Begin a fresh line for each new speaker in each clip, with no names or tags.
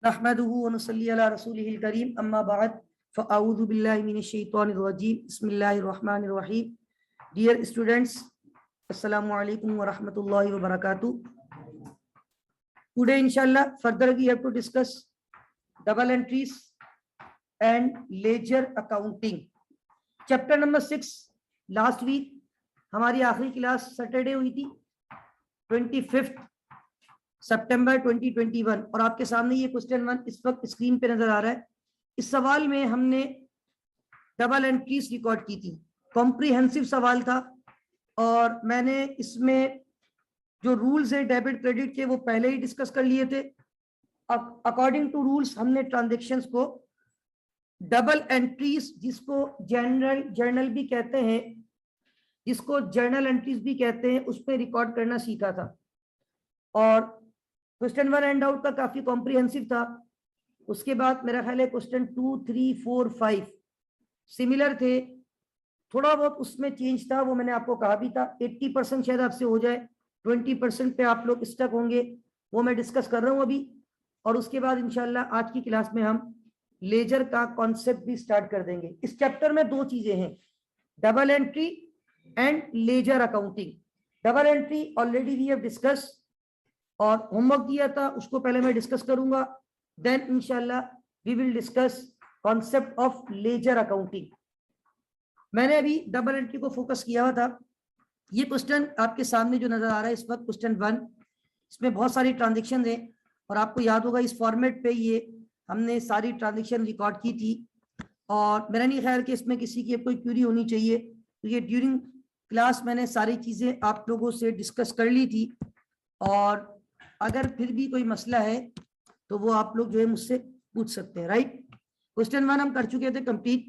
नहमदुहु व नुसल्ली अला रसूलिहिल करीम अम्मा बाद फ़अऊज़ु बिल्लाहि मिनश शैतानिर रजीम बिस्मिल्लाहिर रहमानिर रहीम। डियर स्टूडेंट्स, अस्सलामु अलैकुम व रहमतुल्लाहि व बरकातुहू। टुडे इंशाल्लाह further we have to discuss double entries and ledger accounting, chapter number 6। Last week हमारी आखिरी क्लास सैटरडे हुई थी 25 सितंबर 2021 और आपके सामने ये क्वेश्चन 1 इस वक्त स्क्रीन पे नजर आ रहा है। इस सवाल में हमने डबल एंट्रीज रिकॉर्ड की थी, कॉम्प्रिहेंसिव सवाल था और मैंने इसमें जो रूल्स है डेबिट क्रेडिट के वो पहले ही डिस्कस कर लिए थे। अब अकॉर्डिंग टू रूल्स हमने ट्रांजेक्शन्स को डबल एंट्रीज, जिसको जर्नल भी कहते हैं, जिसको जर्नल एंट्रीज भी कहते हैं, उसमें रिकॉर्ड करना सीखा था। और क्वेश्चन 1 हैंड आउट का काफी कॉम्प्रिहेंसिव था। उसके बाद मेरा ख्याल है क्वेश्चन 2, 3, 4, 5 सिमिलर थे, थोड़ा बहुत उसमें चेंज था, वो मैंने आपको कहा भी था। 80% शायद आपसे हो जाए, 20% पे आप लोग स्टक होंगे, वो मैं डिस्कस कर रहा हूँ अभी। और उसके बाद इंशाल्लाह आज की क्लास में हम लेजर का कॉन्सेप्ट भी स्टार्ट कर देंगे। इस चैप्टर में दो चीजें हैं, double entry and ledger accounting. Double entry already we have discuss और होमवर्क दिया था, उसको पहले मैं डिस्कस करूंगा, देन इंशाल्लाह we will discuss concept of ledger accounting. मैंने अभी डबल एंट्री को फोकस किया हुआ था। ये क्वेश्चन आपके सामने जो नजर आ रहा है इस वक्त, क्वेश्चन 1, इसमें बहुत सारी ट्रांजेक्शन है और आपको याद होगा इस फॉर्मेट पे ये हमने सारी ट्रांजेक्शन रिकॉर्ड की थी। और मेरा नहीं ख्याल कि इसमें किसी की कोई क्यूरी होनी चाहिए, तो ये ड्यूरिंग क्लास मैंने सारी चीजें आप लोगों से डिस्कस कर ली थी। और अगर फिर भी कोई मसला है तो वो आप लोग जो है मुझसे पूछ सकते हैं, राइट। क्वेश्चन 1 हम कर चुके थे कंप्लीट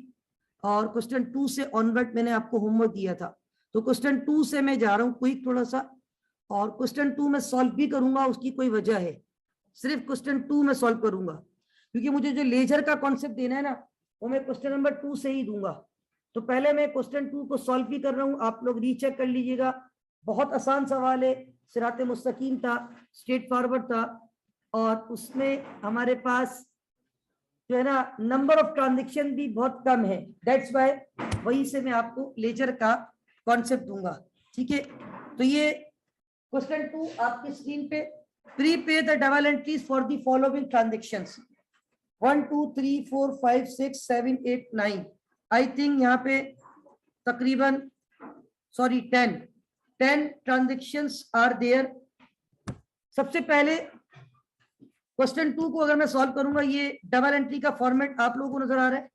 और क्वेश्चन 2 से ऑनवर्ड मैंने आपको होमवर्क दिया था। तो क्वेश्चन 2 से मैं जा रहा हूँ क्विक थोड़ा सा, और क्वेश्चन 2 मैं सॉल्व भी करूंगा, उसकी कोई वजह है, सिर्फ क्वेश्चन 2 मैं सॉल्व करूंगा क्योंकि मुझे जो लेजर का कॉन्सेप्ट देना है ना, वो मैं क्वेश्चन नंबर 2 से ही दूंगा। तो पहले मैं क्वेश्चन 2 को सॉल्व भी कर रहा हूँ, आप लोग रीचेक कर लीजिएगा। बहुत आसान सवाल है, सिराते मुस्तकीम था, स्ट्रेट फॉरवर्ड था, और उसमें हमारे पास जो है ना नंबर ऑफ ट्रांजेक्शन भी बहुत कम है, दैट्स व्हाई वही से मैं आपको लेजर का कॉन्सेप्ट दूंगा, ठीक है। तो ये क्वेश्चन 2 आपकी स्क्रीन पे, prepay the double entries for the following transactions 1, 2, 3, 4, 5, 6, 7, 8, 9। I think यहाँ पे तकरीबन 10 ट्रांजेक्शंस आर देयर। सबसे पहले क्वेश्चन 2 को अगर मैं सॉल्व करूंगा, ये डबल एंट्री का फॉर्मेट आप लोगों को नजर आ रहा है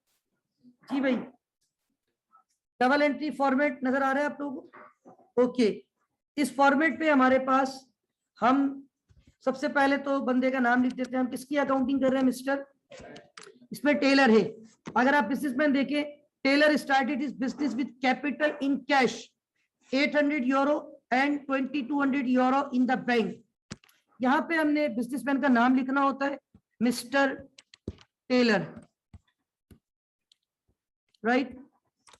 जी भाई? डबल एंट्री फॉर्मेट नजर आ रहा है आप लोगों को? ओके, इस फॉर्मेट पे हमारे पास हम सबसे पहले तो बंदे का नाम लिख देते हैं। हम किसकी अकाउंटिंग कर रहे हैं मिस्टर? इसमें टेलर है। अगर आप बिजनेसमैन देखें, Taylor started his business with capital in cash 800 euro and 2200 euro in the bank. यहां पे हमने बिजनेसमैन का नाम लिखना होता है, मिस्टर टेलर, राइट।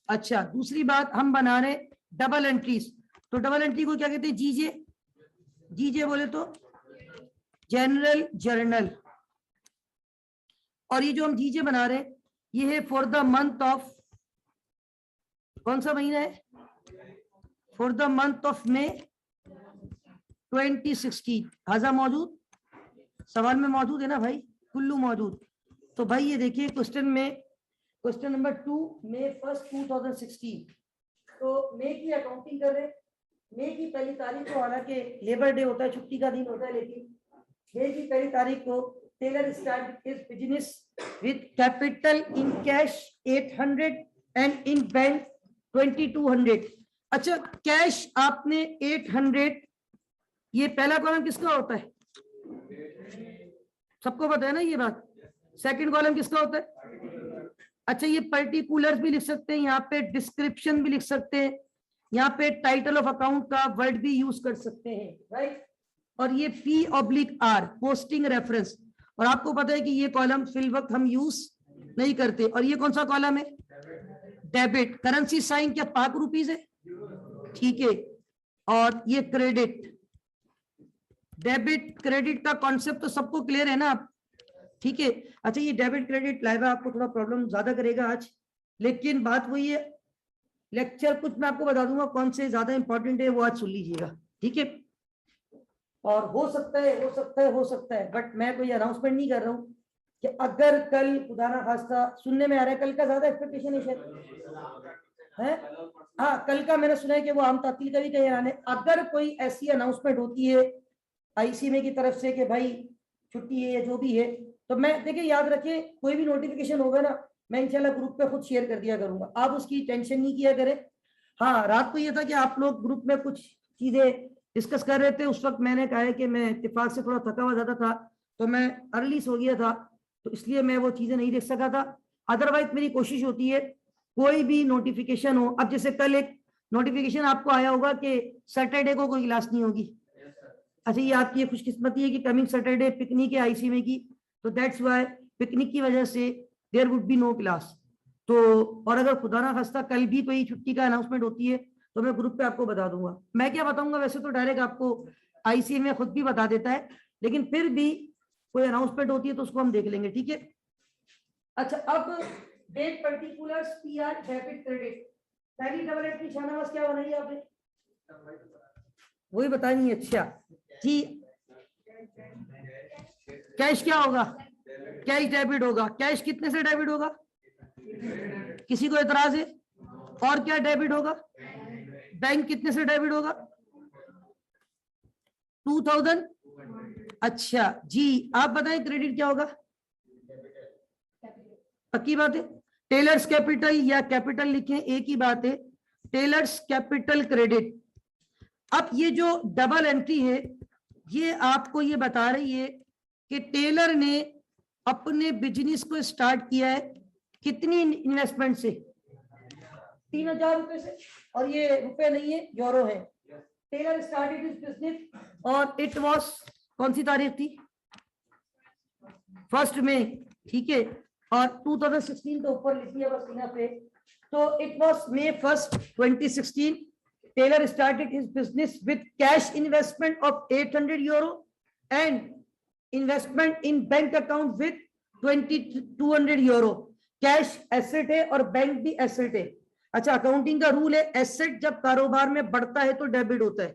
अच्छा, दूसरी बात हम बना रहे डबल एंट्रीज, तो डबल एंट्री को क्या कहते हैं? जीजे। जीजे बोले तो जनरल जर्नल। और ये जो हम जीजे बना रहे हैं ये है फॉर द मंथ ऑफ, कौन सा महीना है? For the month of May 2016। हाजा मौजूद? सवाल में मौजूद है ना भाई? कुल्लू मौजूद। तो भाई ये देखिए क्वेश्चन में, क्वेश्चन नंबर 2, May 1, 2016। तो मे की अकाउंटिंग कर रहे हैं। मे की पहली तारीख को, हालांकि लेबर डे होता है, छुट्टी का दिन होता है, लेकिन मे की पहली तारीख को Taylor start his business with capital in cash 800 and in bank 2200। अच्छा, कैश आपने 800, ये पहला कॉलम किसका होता है? सबको पता है ना ये बात। सेकंड कॉलम किसका होता है? अच्छा, ये पर्टिकुलर्स भी लिख सकते हैं, यहाँ पे डिस्क्रिप्शन भी लिख सकते हैं, यहाँ पे टाइटल ऑफ अकाउंट का वर्ड भी यूज कर सकते हैं, राइट। और ये P/R पोस्टिंग रेफरेंस, और आपको पता है कि ये कॉलम फिल वक्त हम यूज नहीं करते। और ये कौन सा कॉलम है? डेबिट। करेंसी साइन क्या पाक रुपीज है? ठीक है। और ये क्रेडिट। डेबिट क्रेडिट का कॉन्सेप्ट तो सबको क्लियर है ना? ठीक है। अच्छा, ये डेबिट क्रेडिट लाइबा आपको थोड़ा प्रॉब्लम ज्यादा करेगा आज, लेकिन बात वही है, लेक्चर कुछ मैं आपको बता दूंगा कौन से ज्यादा इंपॉर्टेंट है, वो आज सुन लीजिएगा, ठीक है। और हो सकता है बट मैं कोई अनाउंसमेंट नहीं कर रहा हूँ कि अगर कल खुदा ना खास्ता, सुनने में आ रहा है कल का ज्यादा एक्सपेक्टेशन है शायद है। हाँ, कल का मैंने सुना है कि वो आम तातील का भी कहीं आने, अगर कोई ऐसी अनाउंसमेंट होती है आईसीएमए की तरफ से कि भाई छुट्टी है या जो भी है, तो मैं देखिए याद रखिए कोई भी नोटिफिकेशन होगा ना, मैं इंशाल्लाह ग्रुप पे खुद शेयर कर दिया करूंगा, आप उसकी टेंशन नहीं किया करें। हाँ, रात को ये था कि आप लोग ग्रुप में कुछ चीजें डिस्कस कर रहे थे, उस वक्त मैंने कहा है कि मैं इत्तेफाक से थोड़ा थका हुआ ज्यादा था, तो मैं अर्ली सो गया था, तो इसलिए मैं वो चीजें नहीं देख सका था। अदरवाइज मेरी कोशिश होती है कोई भी नोटिफिकेशन हो, अब जैसे कल एक नोटिफिकेशन आपको आया होगा कि सैटरडे को कोई क्लास नहीं होगी। अच्छा, ये आपकी ये खुशकिस्मती है कि कमिंग सैटरडे पिकनिक है आईसीएमए की, तो दैट्स व्हाई पिकनिक की वजह से there would be no class. तो और अगर खुदा ना खास्ता कल भी कोई छुट्टी का अनाउंसमेंट होती है तो मैं ग्रुप पे आपको बता दूंगा। मैं क्या बताऊंगा, वैसे तो डायरेक्ट आपको आईसीएमए खुद भी बता देता है, लेकिन फिर भी कोई अनाउंसमेंट होती है तो उसको हम देख लेंगे, ठीक है। अच्छा, अब date particulars PR debit credit, पहली डबल एंट्री शाहनवाज क्या बनाई आपने, वही बतानी है। अच्छा जी, कैश क्या होगा, कैश डेबिट होगा। कैश कितने से डेबिट होगा, किसी को एतराज है? और क्या डेबिट होगा, बैंक कितने से डेबिट होगा, 2000। अच्छा जी, आप बताएं क्रेडिट क्या होगा, पक्की बात है। टेलर्स कैपिटल या कैपिटल लिखें एक ही बात है, टेलर्स कैपिटल क्रेडिट। अब ये जो डबल एंट्री है ये आपको ये बता रही है कि टेलर ने अपने बिजनेस को स्टार्ट किया है कितनी इन्वेस्टमेंट से, 3000 रुपए से, और ये रुपए नहीं है यूरो है। टेलर स्टार्टेड हिज बिजनेस और इट वाज, कौन सी तारीख थी, 1 मई, ठीक है। और 2016 के ऊपर लिखी है बस यहाँ पे, तो it was May 1, 2016। Taylor started his business with cash investment of 800 euro and investment in bank account with 200 euro। Cash asset है और बैंक भी एसेट है। अच्छा, अकाउंटिंग का रूल है एसेट जब कारोबार में बढ़ता है तो डेबिट होता है,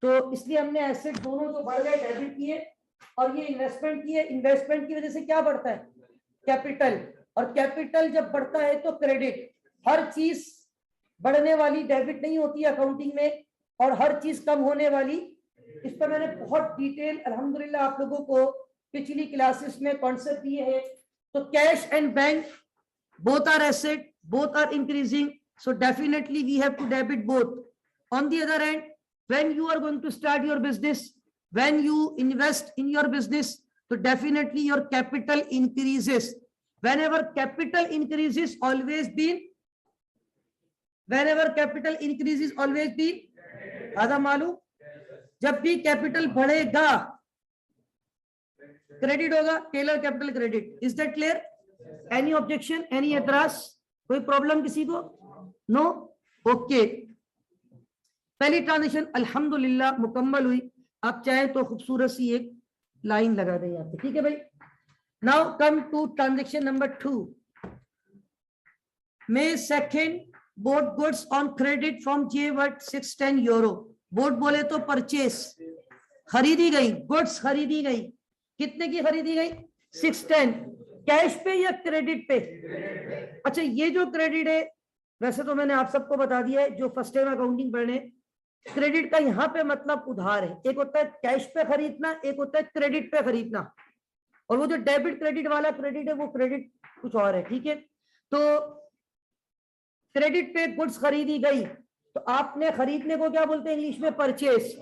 तो इसलिए हमने एसेट दोनों जो बढ़ गए डेबिट किए, और ये इन्वेस्टमेंट की है, इन्वेस्टमेंट की वजह से क्या बढ़ता है, कैपिटल, और कैपिटल जब बढ़ता है तो क्रेडिट। हर चीज बढ़ने वाली डेबिट नहीं होती है अकाउंटिंग में, और हर चीज कम होने वाली। इस पर मैंने बहुत डिटेल अल्हम्दुलिल्लाह आप लोगों को पिछली क्लासेस में कॉन्सेप्ट दिए हैं। तो cash and bank both are asset, both are increasing, so definitely we have to debit both. On the other hand, when you are going to start your business, when you invest in your business, so definitely your capital increases. Whenever capital increases, always been, whenever capital increases, always been, आधा मालूम, जब भी capital बढ़ेगा credit होगा, Taylor capital credit. Is that clear? Any objection, any एतराज, कोई problem किसी को? No, okay. पहली ट्रांजेक्शन अल्हम्दुलिल्लाह मुकम्मल हुई। आप चाहे तो खूबसूरत सी एक लाइन लगा दें यहाँ पे, ठीक है भाई। Now come to transaction number 2। May 2 bought goods on credit from J worth 610 euro। Boat बोले तो परचेस, खरीदी गई, गुड्स खरीदी गई, कितने की खरीदी गई, 610। कैश पे या क्रेडिट पे? अच्छा, ये जो क्रेडिट है, वैसे तो मैंने आप सबको बता दिया है जो फर्स्ट टाइम अकाउंटिंग पढ़ने, क्रेडिट का यहाँ पे मतलब उधार है। एक होता है कैश पे खरीदना, एक होता है क्रेडिट पे खरीदना, और वो जो डेबिट क्रेडिट वाला क्रेडिट है वो क्रेडिट कुछ और है, ठीक है। तो क्रेडिट पे गुड्स खरीदी गई, तो आपने खरीदने को क्या बोलते हैं इंग्लिश में, परचेस।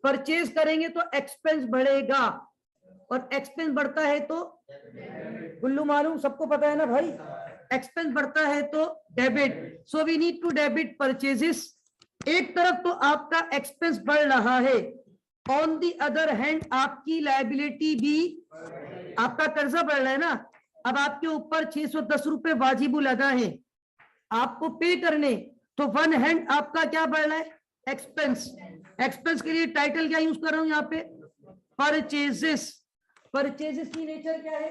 परचेस करेंगे तो एक्सपेंस बढ़ेगा, और एक्सपेंस बढ़ता है तो गुल्लू मालूम, सबको पता है ना भाई, एक्सपेंस बढ़ता है तो debit. So we need to debit purchases. एक तरफ तो आपका एक्सपेंस बढ़ रहा है, ऑन दी अदर हैंड आपकी लायबिलिटी भी, आपका कर्जा बढ़ रहा है ना। अब आपके ऊपर 610 रुपए वाजिबुल अदा है आपको पे करने, तो वन हैंड आपका क्या बढ़ रहा है, एक्सपेंस। एक्सपेंस के लिए टाइटल क्या यूज कर रहा हूं यहाँ पे, परचेजेस। परचेजेस की नेचर क्या है,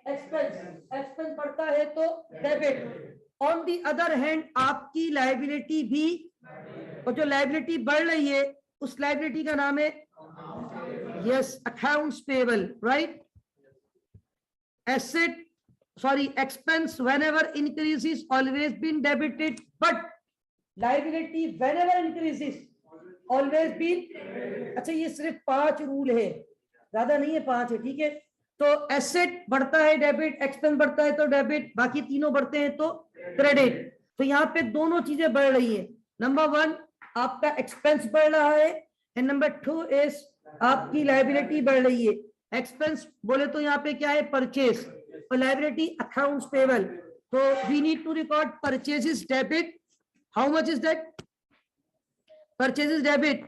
एक्सपेंस बढ़ता है तो debit. On the other hand आपकी लायबिलिटी भी, और जो लायबिलिटी बढ़ रही है उस लायबिलिटी का नाम है yes accounts payable, right. Asset expense whenever increases always been debited, but liability whenever increases always been। अच्छा ये सिर्फ 5 रूल है, ज्यादा नहीं है, 5 है, ठीक है। तो एसेट बढ़ता है डेबिट, एक्सपेंस बढ़ता है तो डेबिट, बाकी तीनों बढ़ते हैं तो क्रेडिट। तो यहाँ पे दोनों चीजें बढ़ रही है। नंबर 1 आपका एक्सपेंस बढ़ रहा है एंड नंबर 2 इज आपकी लायबिलिटी बढ़ रही है। एक्सपेंस बोले तो यहाँ पे क्या है, परचेज, और लायबिलिटी अकाउंट्स पेबल। तो we need to record purchases debit. How much is that? Purchases debit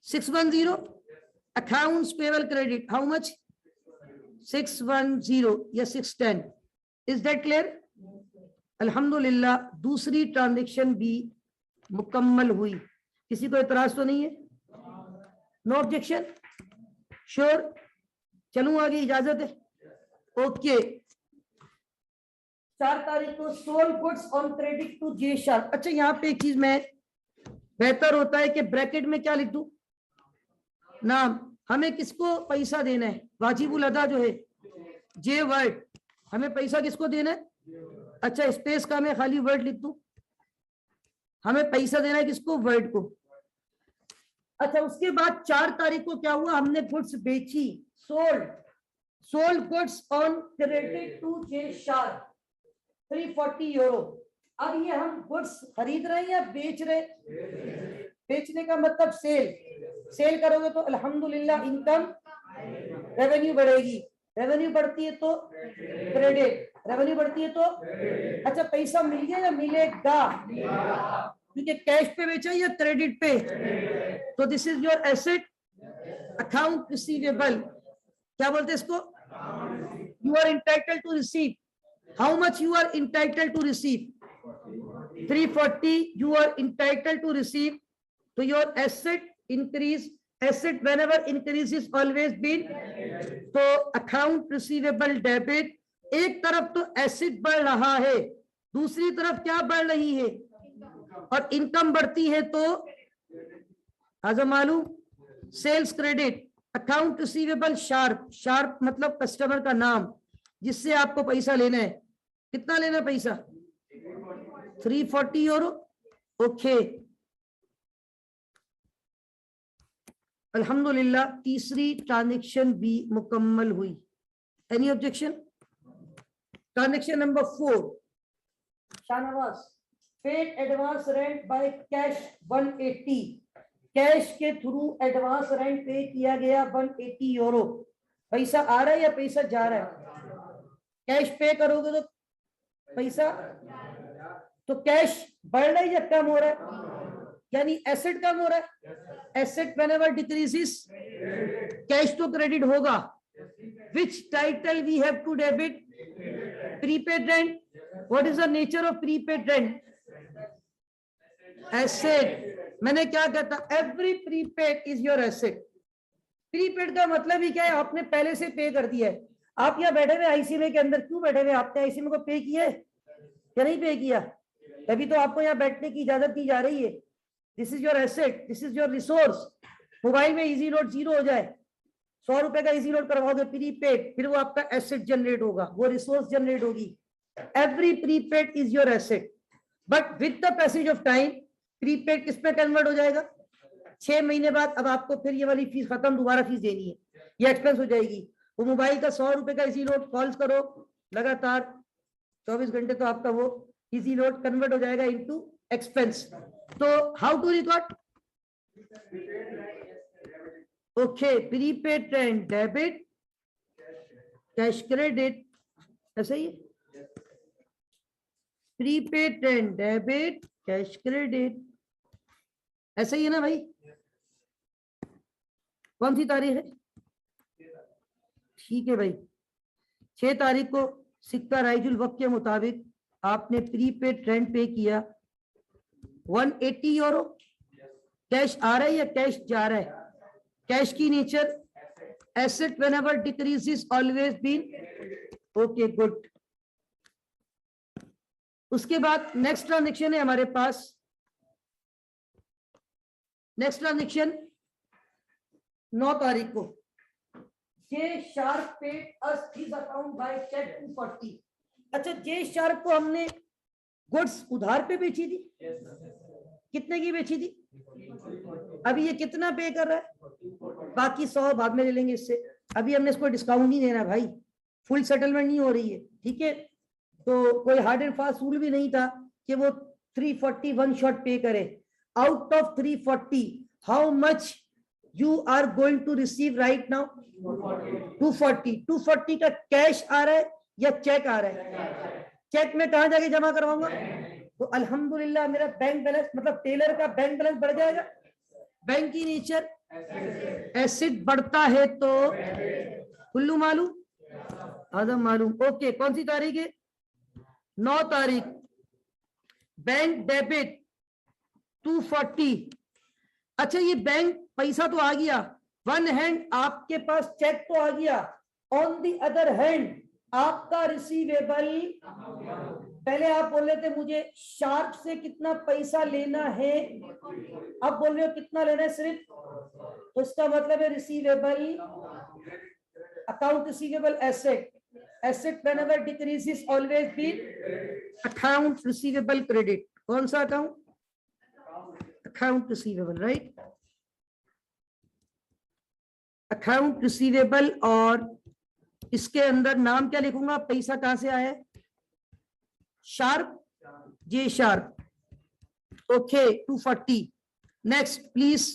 610, accounts payable credit how much? 610 या 610। Is that clear? अल्हम्दुलिल्लाह दूसरी ट्रांजैक्शन भी मुकम्मल हुई। किसी को एतराज तो नहीं है? No objection? श्योर? चलूं आगे, इजाजत है? ओके। 4 तारीख को sold goods on credit to J Sharp. अच्छा यहाँ पे एक चीज में बेहतर होता है कि ब्रैकेट में क्या लिख दूं, नाम। हमें किसको पैसा देना है? वाजिबुल अदा जो है जे वर्ड, हमें पैसा किसको देना है? अच्छा स्पेस का मैं खाली वर्ड लिख दूं, हमें पैसा देना है किसको? वर्ड को। अच्छा उसके बाद 4 तारीख को क्या हुआ, हमने गुड्स बेची, sold goods on credit to J Sharp 340 euro. अब ये हम गुड्स खरीद रहे हैं या बेच रहे हैं? बेचने का मतलब सेल करोगे तो अल्हम्दुलिल्लाह इनकम रेवेन्यू बढ़ेगी, रेवेन्यू बढ़ती है तो क्रेडिट, रेवेन्यू बढ़ती है तो अच्छा पैसा मिल गया या मिलेगा? क्योंकि कैश पे बेचा या क्रेडिट पे? तो this is your asset account receivable. क्या बोलते हैं इसको? You are entitled to receive. How much you are entitled to receive? 340 you are entitled to receive. So your asset increase, asset whenever increase is always been, तो account receivable debit। एक तरफ तो asset बढ़ रहा है, दूसरी तरफ क्या बढ़ रही है? और इनकम बढ़ती है तो आजम मालूम, sales credit, account receivable Sharp, Sharp मतलब कस्टमर का नाम जिससे आपको पैसा लेना है। कितना लेना पैसा? 340 यूरो। ओके अल्हम्दुलिल्लाह तीसरी ट्रांजैक्शन भी मुकम्मल हुई। Any objection? Transaction number 4, Shahnawaz paid advance rent by cash 180। Cash के थ्रू एडवांस रेंट पे किया गया 180 यूरो। पैसा आ रहा है या पैसा जा रहा है? कैश पे करोगे तो पैसा, तो कैश बढ़ रहा है या कम हो रहा है? यानी एसेट कम हो रहा है। एसेट व्हेनेवर डिक्रीजेस, कैश तो क्रेडिट होगा। Which title we have to debit? Prepaid rent. What is the nature of prepaid rent? Asset. मैंने क्या कहता, every prepaid is your asset. Prepaid का मतलब ही क्या है? आपने पहले से पे कर दिया है। आप यहाँ बैठे हुए आईसीएमए के अंदर क्यों बैठे हुए? आपने आईसीएमए को पे किया है या नहीं पे किया? तभी तो आपको यहाँ बैठने की इजाजत दी जा रही है। This is your asset, this is your resource. Mobile में इजी लोड 0 हो जाए, 100 रुपए का इजी लोड करवाओगे प्रीपेड, फिर वो आपका एसेट जनरेट होगा, वो रिसोर्स जनरेट होगी। Every prepaid is your asset, but with the passage of time prepaid किस पे कन्वर्ट हो जाएगा? 6 महीने बाद अब आपको फिर ये वाली फीस खत्म, दोबारा फीस देनी है, ये एक्सपेंस हो जाएगी। वो मोबाइल का 100 रुपए का इजी लोड कॉल्स करो लगातार 24 घंटे, तो आपका वो इजी लोड कन्वर्ट हो जाएगा इनटू एक्सपेंस। तो how to record? Okay prepaid and debit, cash credit, ऐसा ही prepaid and debit, cash credit, ऐसा ही है ना भाई? कौन सी तारीख है? ठीक है भाई, 6 तारीख को सिक्का राइजुल वक्त के मुताबिक आपने प्रीपेड रेंट पे किया 180 यूरो। कैश आ रहा है या कैश जा रहा है? कैश की nature asset whenever decreases always been okay good. उसके बाद नेक्स्ट ट्रांजेक्शन है हमारे पास, नेक्स्ट ट्रांजेक्शन 9 तारीख को, J sharp paid us his account by cheque 240। अच्छा, जे शार्प को हमने गुड्स उधार पे बेची थी, कितने की बेची थी? अभी ये कितना पे कर रहा है? बाकी 100 बाद में ले लेंगे इससे, अभी हमने इसको डिस्काउंट नहीं देना भाई, फुल सेटलमेंट नहीं हो रही है, ठीक है। तो कोई हार्ड एंड फास्ट रूल भी नहीं था कि वो 340 वन शॉट पे करे। Out of 340 how much you are going to receive right now? 240। 240 का कैश आ रहा है या चेक आ रहा है? चेक में कहां जाके जमा करवाऊंगा? तो अल्हम्दुलिल्लाह मेरा बैंक बैलेंस, मतलब टेलर का बैंक बैलेंस बढ़ जाएगा। बैंक की नेचर एसिड बढ़ता है तो कुल्लू मालूम आदम मालूम। ओके, कौन सी तारीख है? 9 तारीख। Bank debit 240। अच्छा, ये बैंक पैसा तो आ गया, वन हैंड आपके पास चेक तो आ गया, ऑन दी अदर हैंड आपका रिसीवेबल, पहले आप बोल रहे थे मुझे शार्प से कितना पैसा लेना है, अब बोल रहे हो कितना लेना है सिर्फ, तो इसका मतलब है receivable, account receivable asset, asset whenever decreases always be account receivable credit। कौन सा account? Account receivable, right, account receivable. और इसके अंदर नाम क्या लिखूंगा? पैसा कहां से आया है? Sharp, J sharp. Okay, 240। Next please.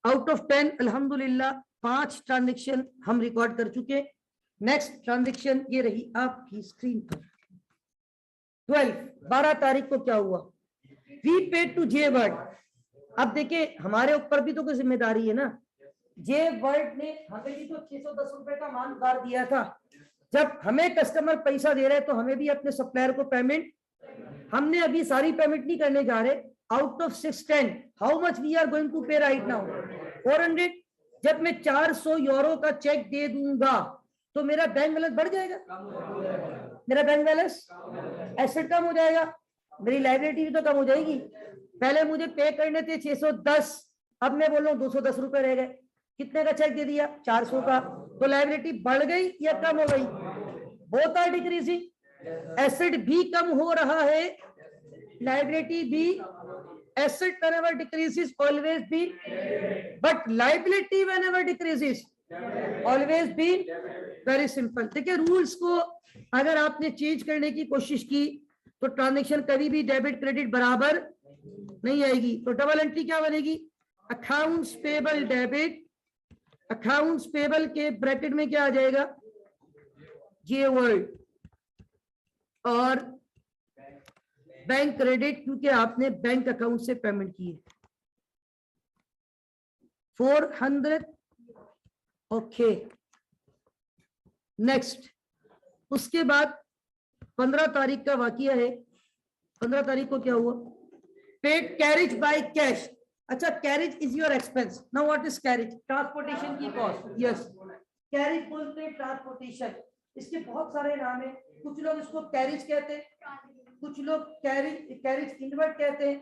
Out of 10 अल्हम्दुलिल्लाह 5 ट्रांजेक्शन हम रिकॉर्ड कर चुके। नेक्स्ट ट्रांजेक्शन ये रही आपकी स्क्रीन पर। 12 तारीख को क्या हुआ? We paid to J Ward. अब देखिए हमारे ऊपर भी तो कोई जिम्मेदारी है ना, जे वर्ड ने हमें भी तो 610 रुपए का मान उधार दिया था। जब हमें कस्टमर पैसा दे रहे हैं तो हमें भी अपने सप्लायर को पेमेंट, हमने अभी सारी पेमेंट नहीं करने जा रहे। Out of 610 how much we are going to pay right now? 400। जब मैं 400 यूरो का चेक दे दूंगा तो मेरा बैंक बैलेंस बढ़ जाएगा, मेरा बैंक बैलेंस, एसेट कम हो जाएगा, मेरी लायबिलिटी भी तो कम हो जाएगी। पहले मुझे पे करने थे 610, अब मैं बोल रहा हूँ 210 रुपए रह गए। कितने का चेक दे दिया? 400 का। तो लायबिलिटी बढ़ गई या कम हो गई? Both are decreasing. एसेट भी कम हो रहा है, लायबिलिटी भी। Asset whenever decreases always be, but liability whenever decreases always be। Very simple. देखिए रूल्स को अगर आपने चेंज करने की कोशिश की तो ट्रांजेक्शन कभी भी डेबिट क्रेडिट बराबर नहीं आएगी। तो डबल एंट्री क्या बनेगी? Accounts payable debit, accounts payable के ब्रैकेट में क्या आ जाएगा? जे वर्ड, और बैंक क्रेडिट क्योंकि आपने बैंक अकाउंट से पेमेंट की है 400। Okay, next. उसके बाद 15 तारीख का वाकया है। 15 तारीख को क्या हुआ? Paid carriage by cash. अच्छा, carriage is your expense. Now what is carriage? Transportation की कॉस्ट। यस, कैरेज बोलते हैं ट्रांसपोर्टेशन। इसके बहुत सारे नाम है, कुछ लोग इसको कैरेज कहते हैं, कुछ लोग कैरेज इनवर्ट कहते हैं,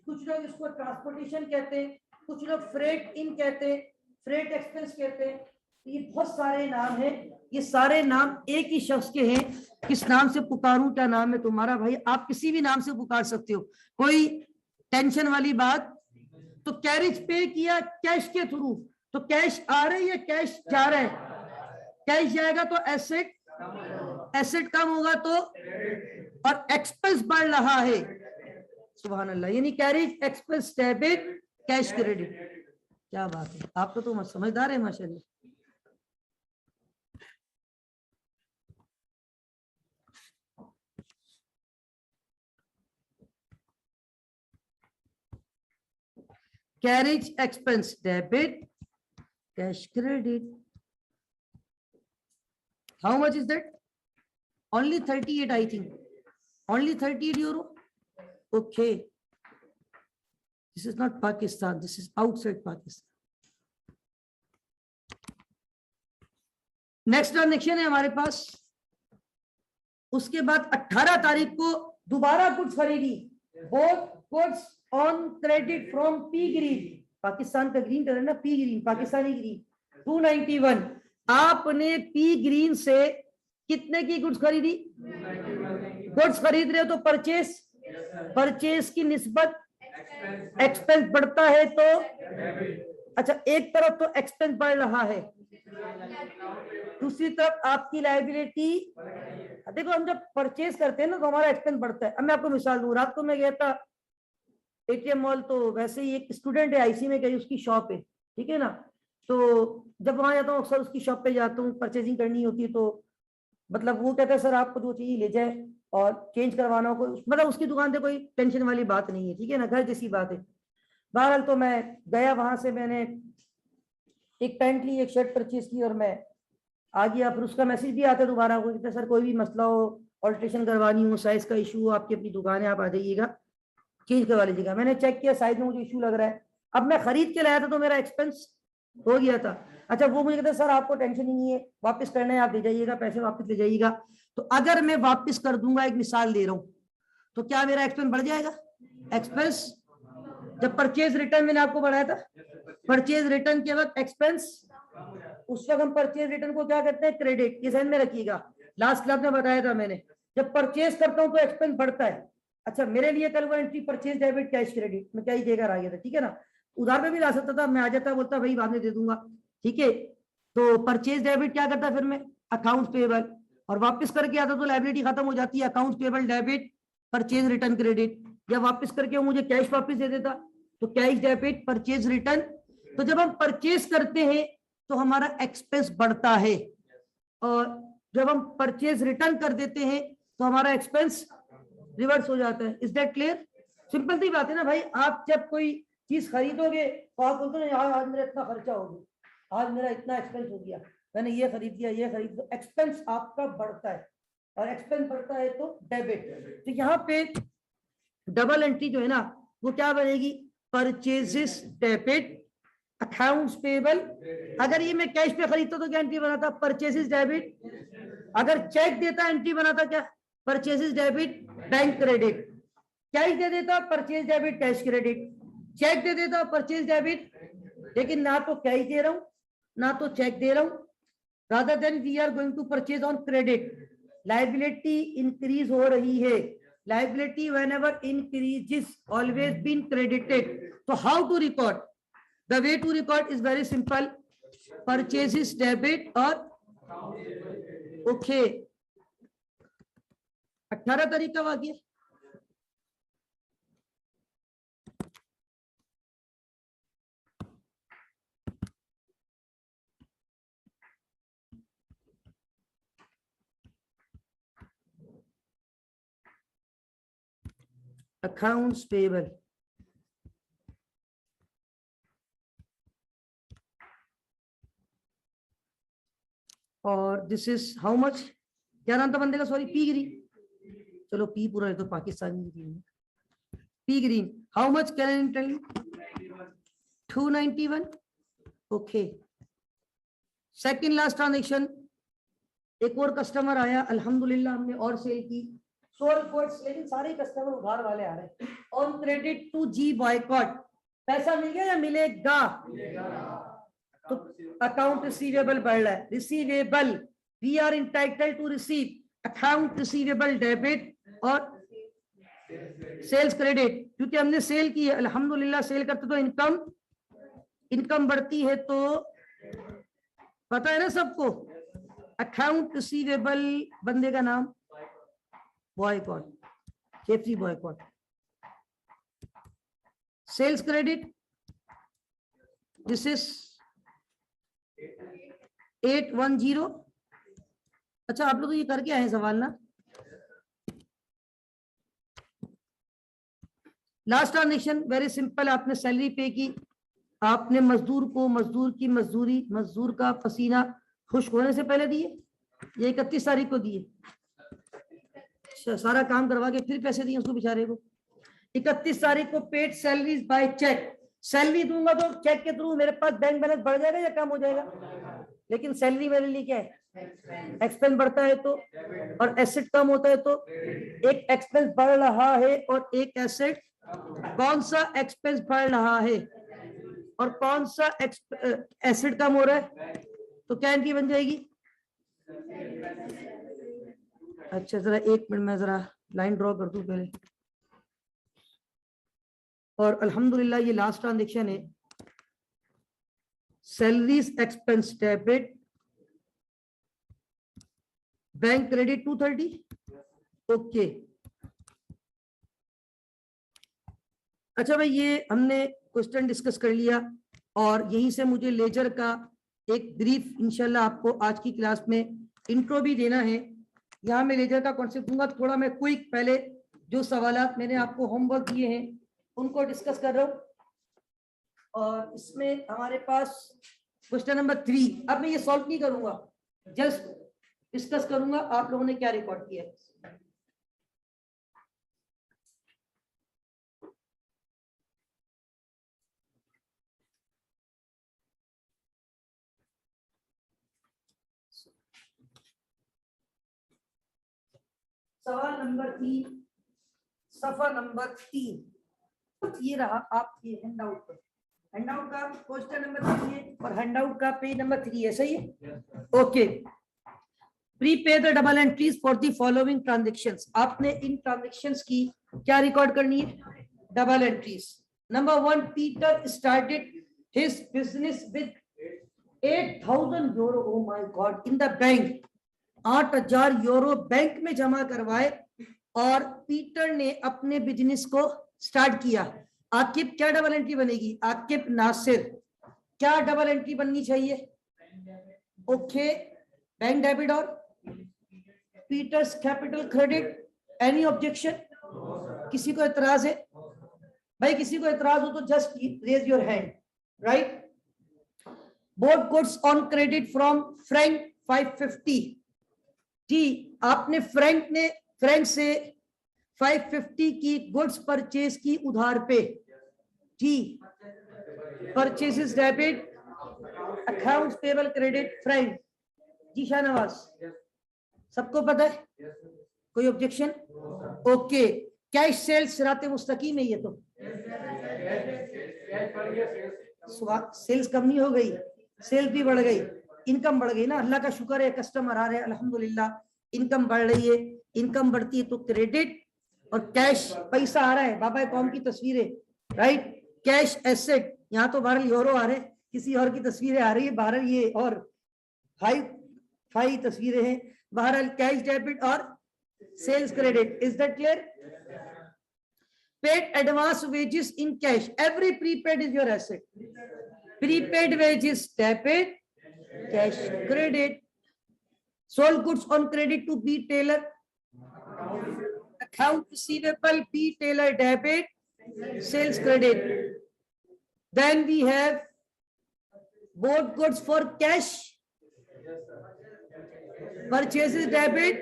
कुछ लोग इसको ट्रांसपोर्टेशन कहते हैं, कुछ लोग फ्रेट इन कहते हैं, फ्रेट एक्सपेंस कहते हैं। ये बहुत सारे नाम हैं, ये सारे नाम एक ही शख्स के हैं। किस नाम से पुकारूं? क्या नाम है तुम्हारा? भाई आप किसी भी नाम से पुकार सकते हो, कोई टेंशन वाली बात। तो कैरेज पे किया कैश के थ्रू, तो कैश आ रहा है या कैश जा रहा है? कैश जाएगा तो एसेट, एसेट कम होगा तो, और एक्सपेंस बढ़ रहा है। सुभान अल्लाह, यानी carriage expense debit cash credit. क्या बात है, आपको तो समझदार है माशाल्लाह। Carriage expense debit cash credit. How much is that? Only 38, I think. Only 38 euro. Okay. This is not Pakistan. This is outside Pakistan. Next transaction है हमारे पास। उसके बाद 18 तारीख को दोबारा गुड्स खरीदी, both goods on credit from P green, Pakistan का green colour ना, पी ग्रीन पाकिस्तानी ग्रीन, 291। आपने पी ग्रीन से कितने की गुड्स खरीदी? गुड्स खरीद रहे हो तो परचेस, परचेस की निस्बत एक्सपेंस बढ़ता है तो अच्छा, एक तरफ तो एक्सपेंस बढ़ रहा है, दूसरी तरफ आपकी लायबिलिटी। देखो हम जब परचेज करते हैं ना तो हमारा एक्सपेंस बढ़ता है। अब मैं आपको मिसाल दूं, रात को मैं गया था एटीएम मॉल, तो वैसे ही एक स्टूडेंट है आईसी में गई, उसकी शॉप है, ठीक है ना, तो जब वहां जाता हूँ अक्सर उसकी शॉप पे जाता हूँ, परचेजिंग करनी होती है, तो मतलब वो कहता है सर आपको जो चाहिए ले जाए और चेंज करवाना हो, मतलब उसकी दुकान पे कोई टेंशन वाली बात नहीं है, ठीक है ना, घर जैसी बात है। बहरहाल तो मैं गया, वहां से मैंने एक पैंट ली, एक शर्ट परचेज की और मैं आ गया। फिर उसका मैसेज भी आता है दोबारा को, कहते सर कोई भी मसला हो, ऑल्ट्रेशन करवानी हो, साइज का इशू हो, आपकी अपनी दुकान है, आप आ जाइएगा, चेंज करवा लीजिएगा। मैंने चेक किया, साइज में मुझे इशू लग रहा है। अब मैं खरीद के लाया था तो मेरा एक्सपेंस हो गया था। अच्छा, वो मुझे कहते सर आपको टेंशन ही नहीं है, वापस करना है आप ले जाइएगा, पैसे वापस ले जाइएगा। तो अगर मैं वापस कर दूंगा, एक मिसाल दे रहा हूं, तो क्या मेरा एक्सपेंस बढ़ जाएगा? एक्सपेंस जब परचेज रिटर्न मैंने आपको बढ़ाया था, परचेज रिटर्न के वक्त एक्सपेंस, उस वक्त हम परचेज रिटर्न को क्या करते हैं? क्रेडिट। ये ध्यान में रखिएगा, लास्ट क्लास में बताया था मैंने, जब परचेज करता हूं तो एक्सपेंस बढ़ता है। अच्छा, मेरे लिए कल वो entry purchase debit cash credit में क्या ही देकर आ गया था, ठीक है ना, उधार में भी ला सकता था, मैं आ जाता बोलता भाई बाद में दे दूंगा, ठीक है। तो परचेज डेबिट क्या करता फिर मैं? अकाउंट पेबल, और वापस करके आता तो लायबिलिटी खत्म हो जाती है, account payable debit purchase return credit, या वापस करके वो मुझे कैश वापस दे देता तो कैश डेबिट परचेज रिटर्न। तो जब हम परचेज करते हैं तो हमारा एक्सपेंस बढ़ता है, और जब हम परचेज रिटर्न कर देते हैं तो हमारा एक्सपेंस रिवर्स हो जाता है। Is that clear? सिंपल सी बात है ना भाई, आप जब कोई चीज खरीदोगे तो आप बोलते हैं यार आज मेरा इतना खर्चा हो गया, आज मेरा इतना एक्सपेंस हो गया, मैंने ये खरीद दिया, ये खरीद दिया, एक्सपेंस आपका बढ़ता है, और एक्सपेंस बढ़ता है तो डेबिट। तो यहाँ पे डबल एंट्री जो है ना वो क्या बनेगी? Purchases debit accounts payable. अगर ये मैं कैश पे खरीदता तो क्या एंट्री बनाता? Purchases debit. अगर चेक देता एंट्री बनाता क्या? Purchases debit bank credit. Cash दे देता purchase debit cash credit, cheque दे देता परचेज डेबिट, लेकिन ना तो कैश दे रहा हूं ना तो चेक दे रहा हूं। Rather than we are going to purchase on credit, liability increase हो रही है। Liability whenever increases always been credited. तो how to record? The way to record is very simple. Purchases debit और okay. 18 तारीख का वाक्य, accounts payable, और this is how much? क्या नाम था बंदे का? सॉरी, पी ग्रीन, चलो पी पूरा है तो Pakistani Green, P Green. How much can tell you? 291। Okay, second last transaction, एक और कस्टमर आया, अल्हम्दुलिल्लाह हमने और सेल की 100 रिपोर्ट्स, लेकिन सारे कस्टमर उधार वाले आ रहे हैं। On credit to G Boycott, पैसा मिल गया या मिलेगा? तो अकाउंट रिसीवेबल बढ़ रहा है, receivable we are entitled to receive, account receivable debit और सेल्स क्रेडिट, क्योंकि हमने सेल की है अल्हम्दुलिल्लाह, सेल करते तो इनकम बढ़ती है, तो पता है ना सबको। अकाउंट रिसीवेबल, बंदे का नाम Boycott, Geoffrey Boycott. Sales credit, this is 810। अच्छा, आप लोग ये करके आए सवाल ना? लास्ट ट्रांजेक्शन वेरी सिंपल, आपने सैलरी पे की, आपने मजदूर को मजदूर की मजदूरी, मजदूर का पसीना खुश्क होने से पहले दिए, ये 31 तारीख को दिए। सारा काम करवा के फिर पैसे दिए उसको बेचारे को। 31 तारीख को paid salaries by cheque, salary दूंगा तो चेक के थ्रू मेरे पास बैंक बैलेंस बढ़ जाएगा या कम हो जाएगा? लेकिन सैलरी मेरे लिए क्या है, एक्सपेंस बढ़ता है तो, और एसेट कम होता है तो। एक एक्सपेंस बढ़ रहा है और एक एसेट, कौन सा एक्सपेंस बढ़ रहा है और कौन सा एसेट कम हो रहा है, तो क्या इनकी बन जाएगी। अच्छा जरा एक मिनट में जरा लाइन ड्रॉ कर दूं पहले। और अल्हम्दुलिल्लाह ये लास्ट ट्रांजेक्शन है, salaries expense debit, bank credit 230। Okay अच्छा भाई, ये हमने क्वेश्चन डिस्कस कर लिया और यहीं से मुझे लेजर का एक ब्रीफ इंशाल्लाह आपको आज की क्लास में इंट्रो भी देना है। यहाँ मैं लेजर का कॉन्सेप्ट दूंगा, थोड़ा मैं क्विक पहले जो सवालात मैंने आपको होमवर्क दिए हैं उनको डिस्कस कर रहा हूँ। और इसमें हमारे पास क्वेश्चन नंबर 3, अब मैं ये सॉल्व नहीं करूंगा, जस्ट डिस्कस करूंगा आप लोगों ने क्या रिकॉर्ड किया है। सवाल नंबर 3, सफा नंबर 3, ये रहा आपके हैंडआउट पर। हैंडआउट का क्वेश्चन नंबर 3 है और हैंडआउट का पेज नंबर 3 है, सही है। Okay, prepay the double entries for the following transactions. आपने इन ट्रांजैक्शंस की क्या रिकॉर्ड करनी है, double entries. Number 1, Peter started his business with 8,000 euro, O my God, in the bank. 8,000 euro bank में जमा करवाए और पीटर ने अपने बिजनेस को स्टार्ट किया। आकिब क्या डबल एंट्री बनेगी, आकिब नासिर, क्या डबल एंट्री बननी चाहिए। ओके, बैंक डेबिट और Peter's capital credit. Any objection, किसी को एतराज है भाई, किसी को एतराज हो तो just raise your hand, right. Bought goods on credit from Frank 550। जी, आपने फ्रैंक से 550 की गुड्स परचेज की उधार पे। जी, purchases debit, accounts payable credit Frank. जी शाहनवाज, सबको पता है, कोई ऑब्जेक्शन। ओके, कैश सेल्स सिराते मुस्तकीम है ये तो। सेल्स कम नहीं हो गई, सेल्स भी बढ़ गई, इनकम बढ़ गई ना, अल्लाह का शुक्र है, कस्टमर आ रहे हैं अल्हम्दुलिल्लाह, इनकम बढ़ रही है। इनकम बढ़ती है तो क्रेडिट और कैश, पैसा आ रहा है, बाबा कौम की तस्वीर है, राइट। कैश एसेट, यहाँ तो बाहर यूरो आ रहे हैं, किसी और की तस्वीरें आ रही है बाहर, ये और फाइव तस्वीरें हैं बाहर। कैश डेबिट और sales credit, is that clear. Paid advance wages in cash, every prepaid is your asset. Prepaid wages debit, cash credit. Sold goods on credit to B Taylor, account receivable B Taylor debit, sales credit. Then we have both goods for cash, purchases debit,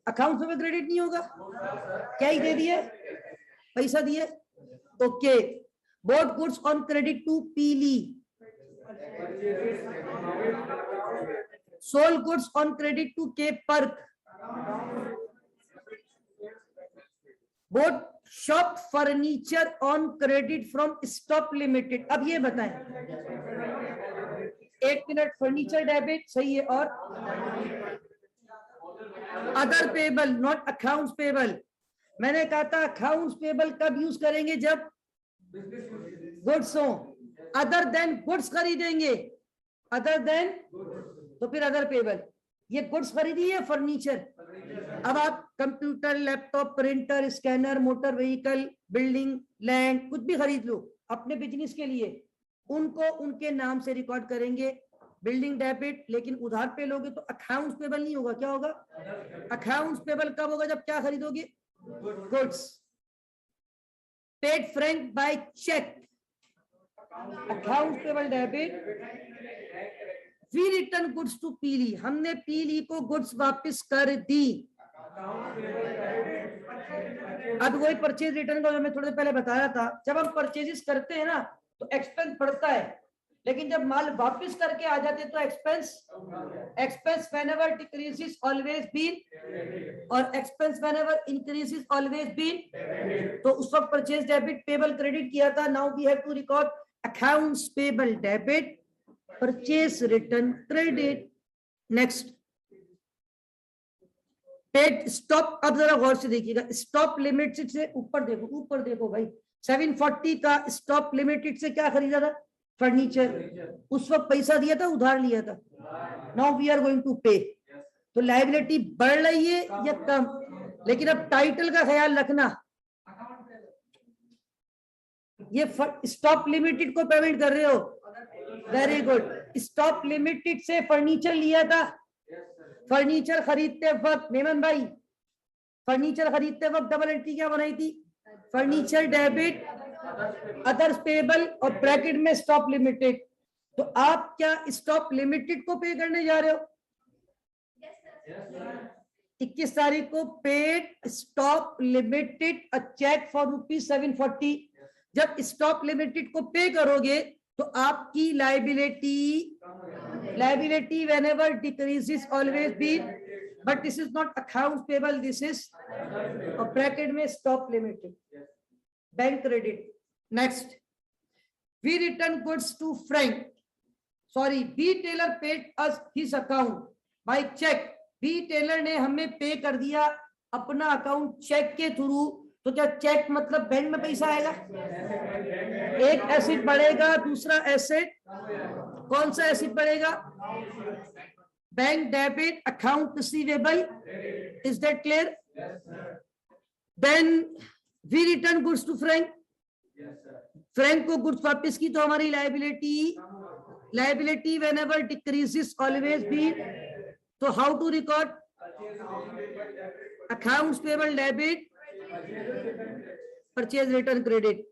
account में credit नहीं होगा, क्या ही दे दिए, पैसा दिए। Okay, both goods on credit to Pili, sold goods on credit to Cape Park, both shop furniture on credit from stop limited. अब ये बताएं, एक मिनट, फर्नीचर डेबिट सही है, और other payable not accounts payable. मैंने कहा था अकाउंट्स पेबल कब यूज करेंगे, जब गुड्स हो। अदर देन गुड्स खरीदेंगे, अदर देन, तो फिर अदर पेबल। ये गुड्स खरीदी है फर्नीचर। अब आप computer, laptop, printer, scanner, motor vehicle, building, land, कुछ भी खरीद लो अपने बिजनेस के लिए, उनको उनके नाम से रिकॉर्ड करेंगे, बिल्डिंग डेबिट। लेकिन उधार पे लोगे तो अकाउंट्स पेबल नहीं होगा, क्या होगा, अकाउंट्स पेबल कब होगा, जब क्या खरीदोगे, goods. Paid Frank by cheque, accounts payable debit. We return goods to Pili, हमने पीली को गुड्स वापस कर दी। अब वही परचेज रिटर्न का जो मैं थोड़ी देर पहले बताया था, जब हम परचेजेस करते हैं ना तो एक्सपेंस बढ़ता है, लेकिन जब माल वापस करके आ जाते तो expense, expense whenever decreases always been, और expense whenever increases always been, तो उस वक्त परचेज डेबिट पेबल क्रेडिट किया था. Now we have to record accounts payable debit, purchase return credit. Next paid stop. अब जरा गौर से देखिएगा, स्टॉप लिमिटेड से ऊपर देखो, ऊपर देखो भाई. 740 का स्टॉप लिमिटेड से क्या खरीदा था? फर्नीचर. उस वक्त पैसा दिया था, उधार लिया था. Now we are going to pay. तो लायबिलिटी बढ़ रही है या कम? लेकिन अब टाइटल का ख्याल रखना, ये स्टॉप लिमिटेड को पेमेंट कर रहे हो. Very good. स्टॉप लिमिटेड से फर्नीचर लिया था. फर्नीचर खरीदते वक्त मेमन भाई, फर्नीचर खरीदते वक्त डबल एंट्री क्या बनाई थी? फर्नीचर डेबिट, अदर्स पेबल और ब्रैकेट में स्टॉप लिमिटेड. तो आप क्या स्टॉप लिमिटेड को पे करने जा रहे हो? 21 तारीख को paid Stop Limited a cheque for ₹740. जब स्टॉप लिमिटेड को पे करोगे तो आपकी liability whenever decreases always be, but this is not accounts payable, this is a bracket में stop limited. Bank credit. Next, we return goods to Frank. Sorry, B Taylor paid us his account by check. B Taylor ने हमें पे कर दिया अपना account check के through. तो क्या चेक मतलब बैंक में पैसा आएगा? एक एसेट बढ़ेगा, दूसरा एसेट, कौन सा एसेट बढ़ेगा? Bank debit, account receivable. Is that clear? Then we return goods to Frank. Frank को गुड्स वापस की तो हमारी liability whenever decreases always be. तो how to record? Accounts payable debit, purchase return credit.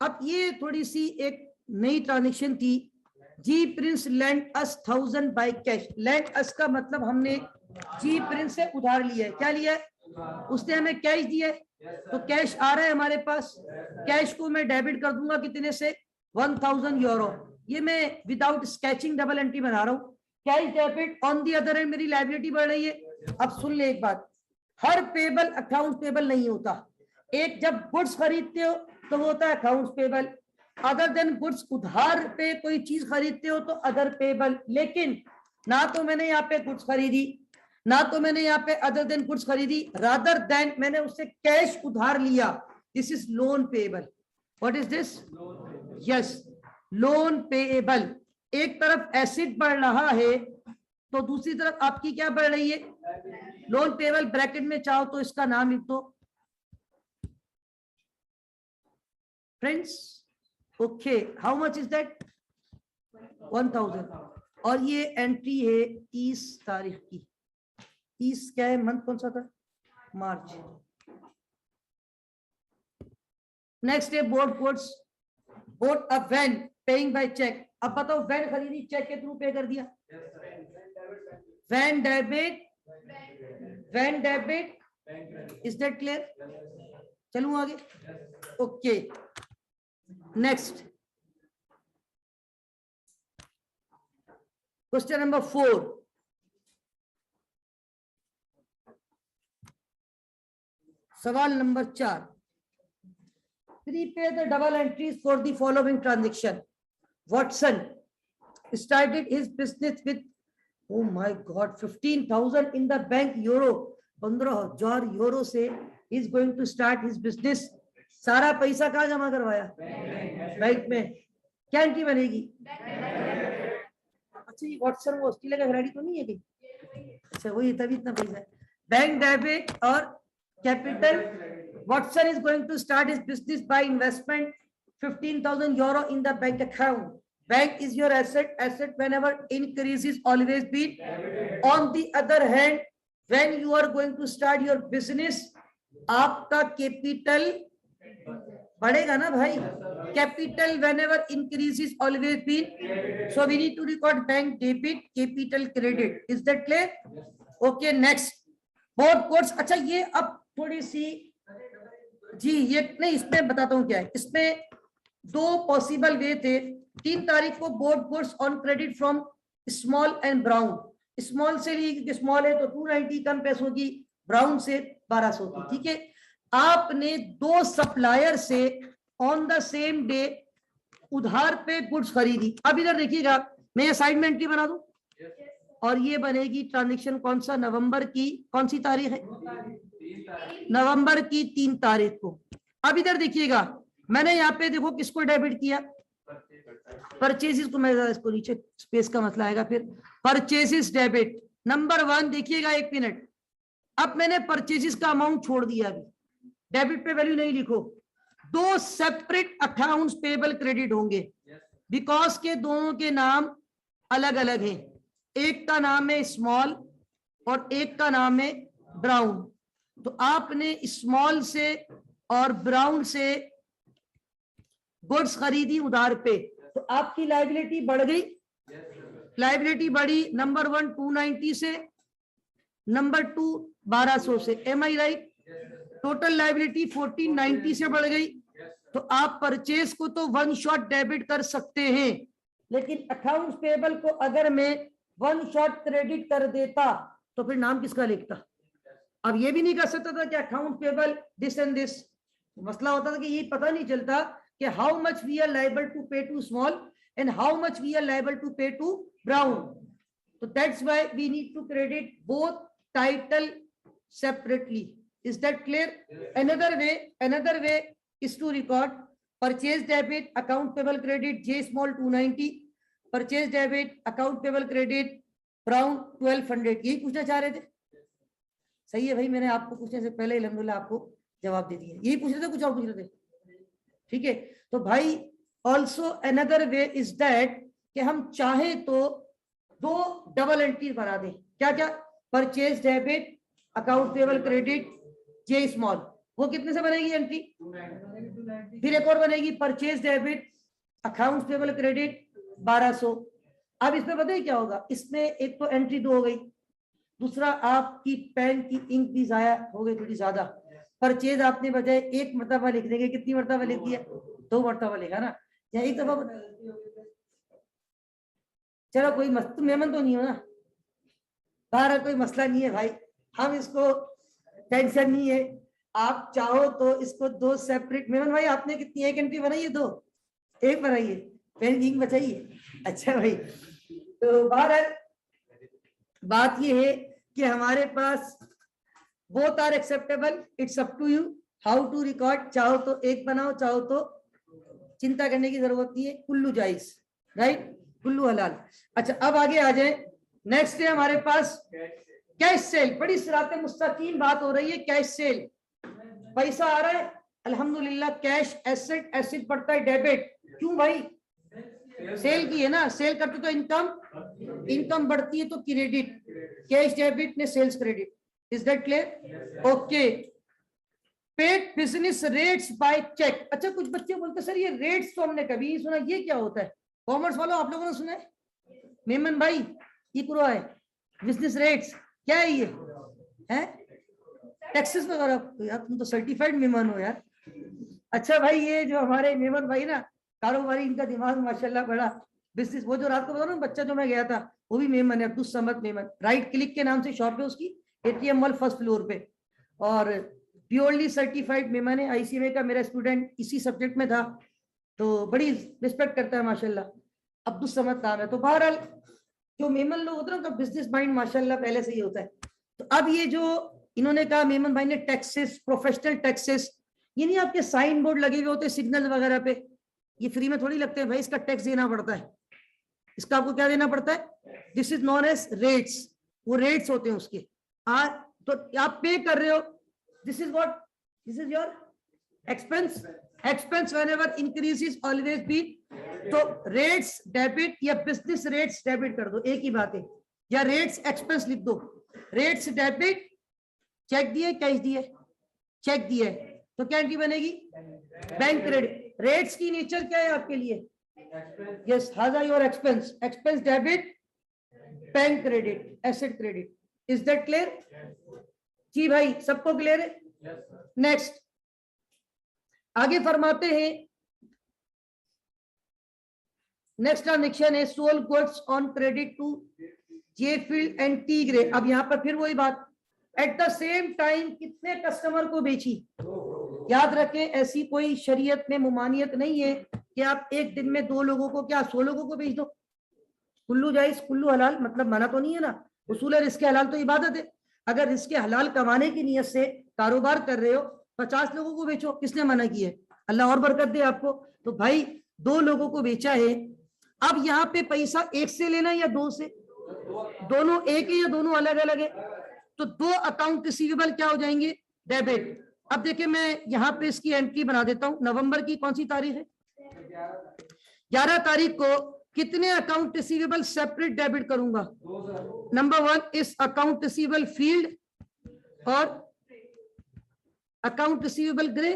अब ये थोड़ी सी एक नई ट्रांजेक्शन थी. जी Prince lend us 1000 by cash. Lend us का मतलब हमने जी प्रिंस से उधार लिया है. क्या लिया है? उसने हमें कैश दिया है. तो कैश आ रहा है हमारे पास. कैश को मैं डेबिट कर दूंगा कितने से? €1000. ये मैं विदाउट स्केचिंग डबल एंट्री बना रहा हूँ. Cash debit. On the other and मेरी लायबिलिटी बढ़ रही है. अब सुन ले एक बात, हर पेबल अकाउंट पेबल नहीं होता. एक जब गुड्स खरीदते हो तो वो होता है accounts payable. Other than goods, उधार पे कोई चीज खरीदते हो तो अदर पेबल. लेकिन ना तो मैंने यहाँ पे गुड्स खरीदी, ना तो मैंने यहाँ पे अदर देन गुड्स खरीदी, रादर देन मैंने उससे कैश उधार लिया. This is loan payable. What is this? Yes, loan payable. एक तरफ एसेट बढ़ रहा है तो दूसरी तरफ आपकी क्या बढ़ रही है? Loan payable. ब्रैकेट में चाहो तो इसका नाम लिख दो friends. Okay, how much is that? 1000. और ये एंट्री है 30 तारीख की. 30 क्या है? मंथ कौन सा था? मार्च. नेक्स्ट है bought goods. Bought a van paying by cheque. अब बताओ, वैन खरीदी चेक के थ्रू पे कर दिया. Van debit, van debit. Is that clear? चलूं आगे? ओके. Next, question number 4. सवाल नंबर 4. Prepare the double entries for the following transaction. Watson started his business with, oh my God, 15,000 in the bank euro. 15,000 euro से he is going to start his business. सारा पैसा कहाँ जमा करवाया? Bank में. क्या एंट्री बनेगी? अच्छा, ये वॉटसन वो ऑस्ट्रेलिया का खिलाड़ी तो नहीं है कहीं? अच्छा, वही तभी इतना पैसा है. बैंक डेबिट और capital. Watson is going to start his business by investment 15,000 euro in the bank account. Bank is your asset. Asset whenever increases always be. On the other hand, when you are going to start your business, आपका capital बढ़ेगा ना भाई. Capital whenever increases always be. So we need to record bank debit, capital credit. Is that clear? Okay, next. Board codes. अच्छा, ये अब थोड़ी सी जी, ये नहीं, इसमें बताता हूँ क्या है. इसमें दो पॉसिबल वे थे. 3 तारीख को board goods on credit from small and brown. Small से ली क्योंकि स्मॉल है तो 290 कम पैसों की, ब्राउन से 1200 की। ठीक है, आपने 2 सप्लायर से ऑन द सेम डे उधार पे गुड्स खरीदी। अब इधर देखिएगा, मैं ये साइड में एंट्री बना दूं और ये बनेगी ट्रांजेक्शन कौन सा, नवंबर की कौन सी तारीख है, नवंबर की 3 तारीख को। अब इधर देखिएगा, मैंने यहाँ पे देखो किसको डेबिट किया, परचेजेस को। मैं इसको नीचे स्पेस का मसला आएगा फिर। परचेजेस डेबिट नंबर 1 देखिएगा, 1 मिनट। अब मैंने परचेजेस का अमाउंट छोड़ दिया, अभी डेबिट पे वैल्यू नहीं लिखो। 2 सेपरेट अकाउंट्स पेबल क्रेडिट होंगे बिकॉज के दोनों के नाम अलग अलग हैं। एक का नाम है स्मॉल और एक का नाम है ब्राउन। तो आपने स्मॉल से और ब्राउन से गुड्स खरीदी उधार पे, तो आपकी लायबिलिटी बढ़ गई। लायबिलिटी बढ़ी, नंबर 1 290 से, नंबर 2 1200 से। एम आई राइट? टोटल लायबिलिटी 1490 से बढ़ गई। तो आप परचेज को तो 1 शॉट डेबिट कर सकते हैं, लेकिन अकाउंट्स पेबल को अगर मैं 1 शॉट क्रेडिट कर देता तो फिर नाम किसका लिखता। अब ये भी नहीं कर सकता था कि account payable this and this. मसला होता था कि ये पता नहीं चलता कि how much we are liable to pay to Small and how much we are liable to pay to Brown. तो that's why we need to credit both title separately. Is that clear? another way is to record purchase debit account payable credit J small 290, purchase debit account payable credit brown 1200। यही पूछना चाह रहे थे? सही है भाई, मैंने आपको पूछने से पहले अल्हम्दुलिल्लाह आपको जवाब दे दिया। यही पूछ रहे थे, कुछ और पूछ रहे थे? ठीक है, तो भाई also another way is that कि हम चाहे तो 2 डबल एंट्री बना दें। क्या क्या? Purchase debit account payable credit J Small, वो कितने से बनेगी एंट्री? फिर एक और बनेगी purchase debit account payable credit 1200। अब इसमें पता है क्या होगा, इसमें एक तो एंट्री 2 हो गई, दूसरा आपकी पेन की इंक भी जाया हो गई थोड़ी ज्यादा। परचेज आपने बजाय 1 मरतबा लिख देंगे, कितनी मरतबा लिख दिया? 2 मरतबा लिखा ना, या 1 दफा। चलो कोई मस्त मेहमान तो नहीं हो ना, बाहर कोई मसला नहीं है भाई, हम इसको टेंशन नहीं है। आप चाहो तो इसको 2 सेपरेट। मेमन भाई आपने कितनी, 1 एंट्री बनाई है? 2, 1 बनाई है, पेन इंक बचाइए। अच्छा भाई, तो बाहर बात ये है कि हमारे पास both are acceptable, it's up to you how to record. चाहो तो 1 बनाओ, चाहो तो चिंता करने की जरूरत नहीं है, कुल्लू जायज, राइट, कुल्लू हलाल। अच्छा अब आगे आ जाए, नेक्स्ट है हमारे पास कैश सेल। बड़ी सिरात मुस्तकीम बात हो रही है, कैश सेल। पैसा आ रहा है अल्हम्दुलिल्लाह, कैश एसेट, एसेट बढ़ता है डेबिट। क्यों भाई? सेल की है ना, सेल करते तो इनकम, इनकम बढ़ती है तो क्रेडिट, कैश डेबिट ने sales credit. Is that clear? Okay. Paid business rates by cheque. अच्छा कुछ बच्चे बोलते सर ये रेट्स तो हमने कभी नहीं सुना, ये क्या होता है? कॉमर्स वालों आप लोगों ने सुना है? मेमन भाई ये पूरा है बिजनेस रेट्स, क्या है ये? है टैक्सेस वगैरह? यार तुम तो सर्टिफाइड मेमन हो यार। अच्छा भाई, ये जो हमारे मेमन भाई ना, कारोबारी, इनका दिमाग माशाल्लाह बड़ा। बिजनेस, वो जो रात को बता ना बच्चा जो मैं गया था, वो भी मेमन है, अब्दुल समद मेमन। राइट क्लिक के नाम से शॉप है उसकी, एटीएम मॉल फर्स्ट फ्लोर पे, और प्योरली सर्टिफाइड मेमन है। आईसीएमए का मेरा स्टूडेंट इसी सब्जेक्ट में था, तो बड़ी रिस्पेक्ट करता है माशाल्लाह, अब्दुल समद नाम है। तो बहरहाल जो मेमन लोग होते हैं उनका बिजनेस माइंड माशाल्लाह पहले से ही होता है। तो अब ये जो इन्होंने कहा मेमन भाई ने, टैक्सेस, प्रोफेशनल टैक्सेस, ये नहीं आपके साइन बोर्ड लगे हुए होते सिग्नल वगैरह पे, ये फ्री में थोड़ी लगते हैं भाई, इसका टैक्स देना पड़ता है। इसका आपको क्या देना पड़ता है? This is known as rates, वो रेट्स होते हैं उसके। तो आप पे कर रहे हो, this is what, this is your expense. Expense whenever increases always be, तो रेट्स डेबिट या बिजनेस रेट्स डेबिट कर दो, एक ही बात है, या रेट्स एक्सपेंस लिख दो। रेट्स डेबिट, चेक दिए, कैश दिए, चेक दिए, तो क्या एंट्री बनेगी? Bank credit. रेट्स की नेचर क्या है आपके लिए? यस, हाजा your expense, expense debit, bank credit, asset credit. Is that clear? जी भाई, सबको क्लियर है? नेक्स्ट आगे फरमाते हैं, नेक्स्ट ट्रांजेक्शन है sold goods on credit to J Field and T Grey. अब यहाँ पर फिर वही बात, एट द सेम टाइम कितने कस्टमर को बेची। याद रखें ऐसी कोई शरीयत में मुमानियत नहीं है कि आप एक दिन में 2 लोगों को क्या 100 लोगों को बेच दो। कुल्लू जायज कुल्लू हलाल, मतलब मना तो नहीं है ना। उसूल है रिस्क हलाल तो इबादत है। अगर रिस्क हलाल कमाने की नीयत से कारोबार कर रहे हो 50 लोगों को बेचो, किसने मना किया है? अल्लाह और बरकत दे आपको। तो भाई 2 लोगों को बेचा है। अब यहाँ पे पैसा एक से लेना या 2 से? दोनों एक है या दोनों अलग अलग है? तो 2 अकाउंट रिसीवेबल क्या हो जाएंगे? डेबिट। अब देखिए मैं यहाँ पे इसकी एंट्री बना देता हूँ। नवंबर की कौन सी तारीख है? 11 तारीख को कितने अकाउंट रिसीवेबल सेपरेट डेबिट करूंगा? नंबर 1 इस अकाउंट रिसीवेबल फील्ड और account receivable grey.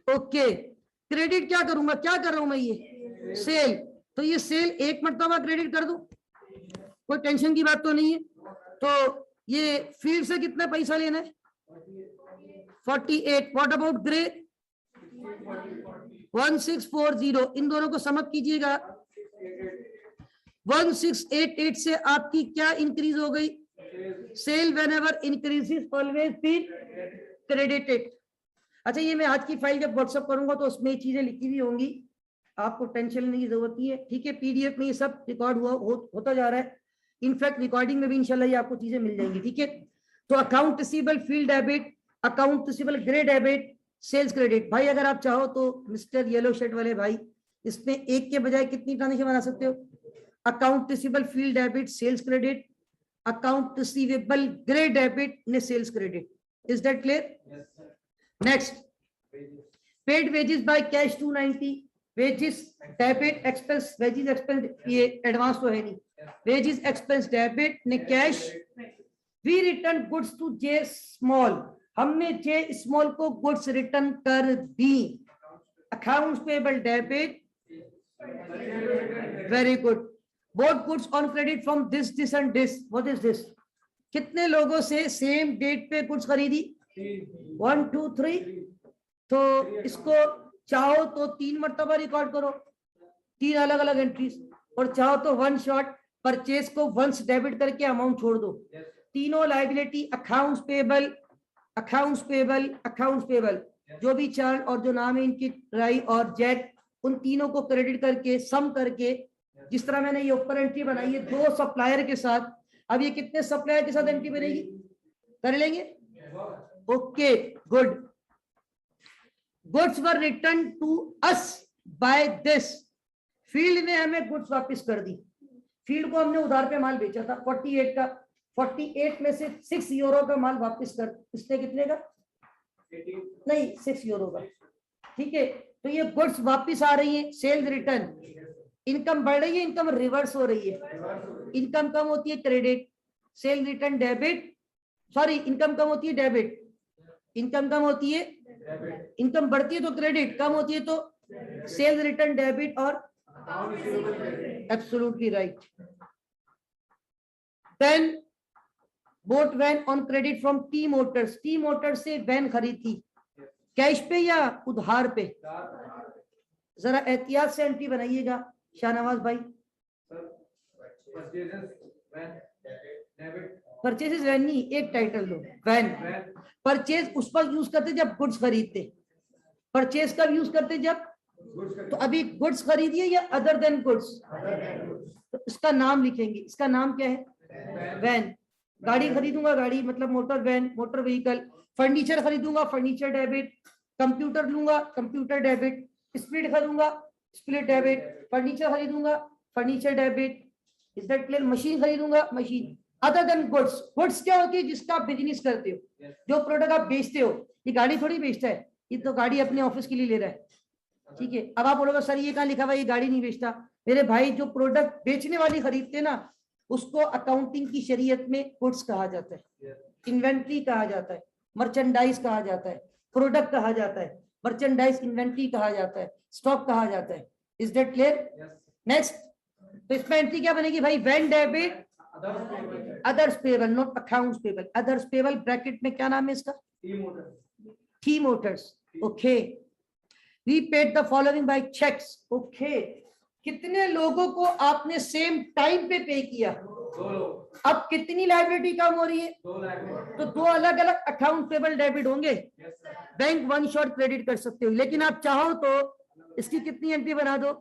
Okay, credit क्या करूंगा? क्या कर रहा हूं मैं? ये सेल। तो ये सेल एक मरतबा क्रेडिट कर दूं, कोई टेंशन की बात तो नहीं है। तो ये फील्ड से कितना पैसा लेना है? 48। What about grey? 1640। इन दोनों को सम अप कीजिएगा। 1688 से आपकी क्या इंक्रीज हो गई? Sale whenever increases always be credited. अच्छा, ये मैं आज की फाइल जब व्हाट्सएप करूंगा तो उसमें चीजें लिखी हुई होंगी, आपको टेंशन लेने की जरूरत नहीं है। ठीक है, पीडीएफ में ये सब रिकॉर्ड होता जा रहा है। इनफैक्ट रिकॉर्डिंग में भी इंशाल्लाह ये आपको चीजें मिल जाएंगी। ठीक है, तो account receivable Field debit, account receivable Grey debit, sales credit. भाई अगर आप चाहो तो मिस्टर येलो शर्ट वाले भाई, इसमें एक के बजाय कितनी ट्रांजेक्शन बना सकते हो? Account receivable Field debit sales credit, account receivable Grey debit ने sales credit. Is that clear? Next, paid wages by cash 290। Wages debit expense, wages expense ये एडवांस तो है नहीं, वेजेस एक्सपेंस डेबिट ने cash. We return goods to J Small, हमने J Small को goods return कर दी। Accounts payable debit, very good. Both goods on credit from this and this. What is this? कितने लोगों से सेम डेट पे goods खरीदी? 1 2 3। तो इसको चाहो तो 3 मरतबा रिकॉर्ड करो, 3 अलग अलग एंट्रीज, और चाहो तो 1 शॉट परचेज को वंस डेबिट करके अमाउंट छोड़ दो। तीनों liability accounts payable, accounts payable, accounts payable, जो भी चार्ट और जो नाम है इनकी राई और जेट, उन तीनों को क्रेडिट करके सम करके, जिस तरह मैंने ये ऊपर एंट्री बनाई है 2 सप्लायर के साथ। अब ये कितने सप्लायर के साथ एंट्री बनेगी? कर लेंगे? Okay, good. Goods were returned to us by this. Field ने हमें गुड्स वापस कर दी। फील्ड को हमने उधार पे माल बेचा था 48 का, 48 में से 6 यूरो का माल वापस कर, इसने कितने का? नहीं, 6 यूरो का। ठीक है, तो ये गुड्स वापस आ रही है, सेल्स रिटर्न। इनकम बढ़ रही है, इनकम रिवर्स हो रही है। इनकम कम होती है credit, sale return debit, sorry income कम होती है डेबिट, इनकम कम होती है, इनकम बढ़ती है तो क्रेडिट, कम होती है तो सेल रिटर्न डेबिट। और absolutely right. Then bought van on credit from T Motors. T Motors से वैन खरीदी, कैश पे या उधार पे? जरा एहतियात से एंट्री बनाइएगा शाहनवाज भाई। परचेजेस वैन नहीं, एक टाइटल दो, वैन। परचेज उस पर यूज करते जब गुड्स खरीदते, परचेज कब यूज करते? जब, तो अभी गुड्स खरीदिए या अदर देन गुड्स? तो इसका नाम लिखेंगे, इसका नाम क्या है? वैन। गाड़ी खरीदूंगा, गाड़ी मतलब motor van, motor vehicle. Furniture खरीदूंगा, फर्नीचर डेबिट। कंप्यूटर लूंगा, कंप्यूटर डेबिट। स्प्लिट खरीदूंगा, स्प्लिट डेबिट। फर्नीचर खरीदूंगा, furniture debit. Is that clear? Machine खरीदूंगा, machine. Other than goods, goods क्या होती है? जिसका आप बिजनेस करते हो, जो प्रोडक्ट आप बेचते हो। ये गाड़ी थोड़ी बेचता है, ये तो गाड़ी अपने ऑफिस के लिए ले रहा है। ठीक है, अब आप बोलोगे सर ये कहाँ लिखा हुआ ये गाड़ी नहीं बेचता? मेरे भाई जो प्रोडक्ट बेचने वाली खरीदते ना, उसको अकाउंटिंग की शरीयत में गुड्स कहा जाता है, इन्वेंट्री कहा जाता है, मर्चेंडाइज कहा जाता है, प्रोडक्ट कहा जाता है, मर्चेंडाइज इन्वेंट्री कहा जाता है, स्टॉक कहा जाता है। Is that clear? नेक्स्ट, तो इसमें एंट्री क्या बनेगी भाई? Van debit, others payable, not accounts payable. Others payable bracket में क्या नाम है इसका? T Motors. Okay, we paid the following by cheques. Okay, कितने लोगों को आपने सेम टाइम पे पे किया?
2 लोग।
अब कितनी लायबिलिटी कम हो रही है?
2 लाख।
तो 2 अलग अलग अकाउंट पेबल डेबिट होंगे। बैंक वन शॉट क्रेडिट कर सकते हो, लेकिन आप चाहो तो इसकी कितनी एंट्री बना दो?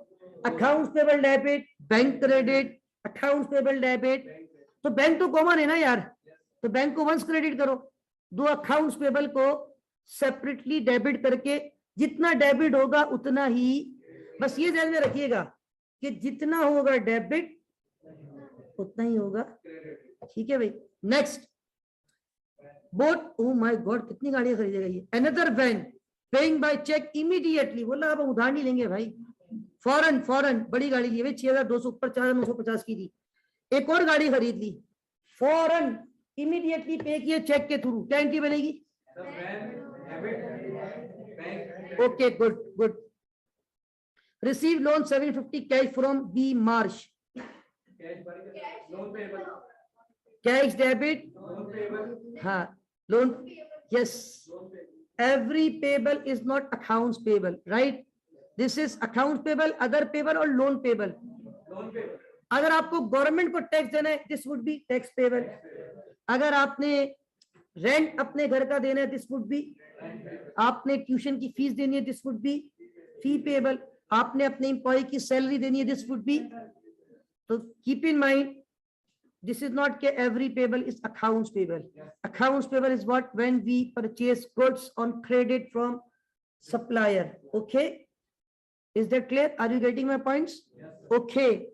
Account payable debit, bank credit, account payable debit. तो बैंक तो कॉमन है ना यार, तो बैंक को वंस क्रेडिट करो, 2 अकाउंट्स पेबल को सेपरेटली डेबिट करके जितना डेबिट होगा उतना ही, बस ये ध्यान में रखिएगा कि जितना होगा डेबिट उतना ही होगा, ठीक है भाई। Next, bought, oh my god कितनी गाड़ियां खरीदेगा ये। Another van paying by cheque immediately, बोला अब उधार नहीं लेंगे भाई, फौरन फौरन बड़ी गाड़ी ली भाई, 6200 ऊपर 4950 की थी। एक और गाड़ी खरीद ली, फौरन इमीडिएटली पे किए चेक के थ्रू, क्या एंट्री बनेगी? Okay good good. Receive loan 750 cash from B Marsh, cash debit, हाँ loan, yes. Every payable is not accounts payable, right? This is account payable, other payable और लोन पेबल। अगर आपको government को tax देना है this would be tax payable. अगर आपने rent अपने घर का देना है दिस वुड बी, आपने ट्यूशन की फीस देनी है this would be fee payable, आपने अपने एम्प्लॉय की सैलरी देनी है दिस वुड बी। तो keep in mind this is not every payable is accounts payable. Accounts payable is what? When we purchase goods on credit from supplier. Okay, is that clear? Are you getting my points? Yes, okay.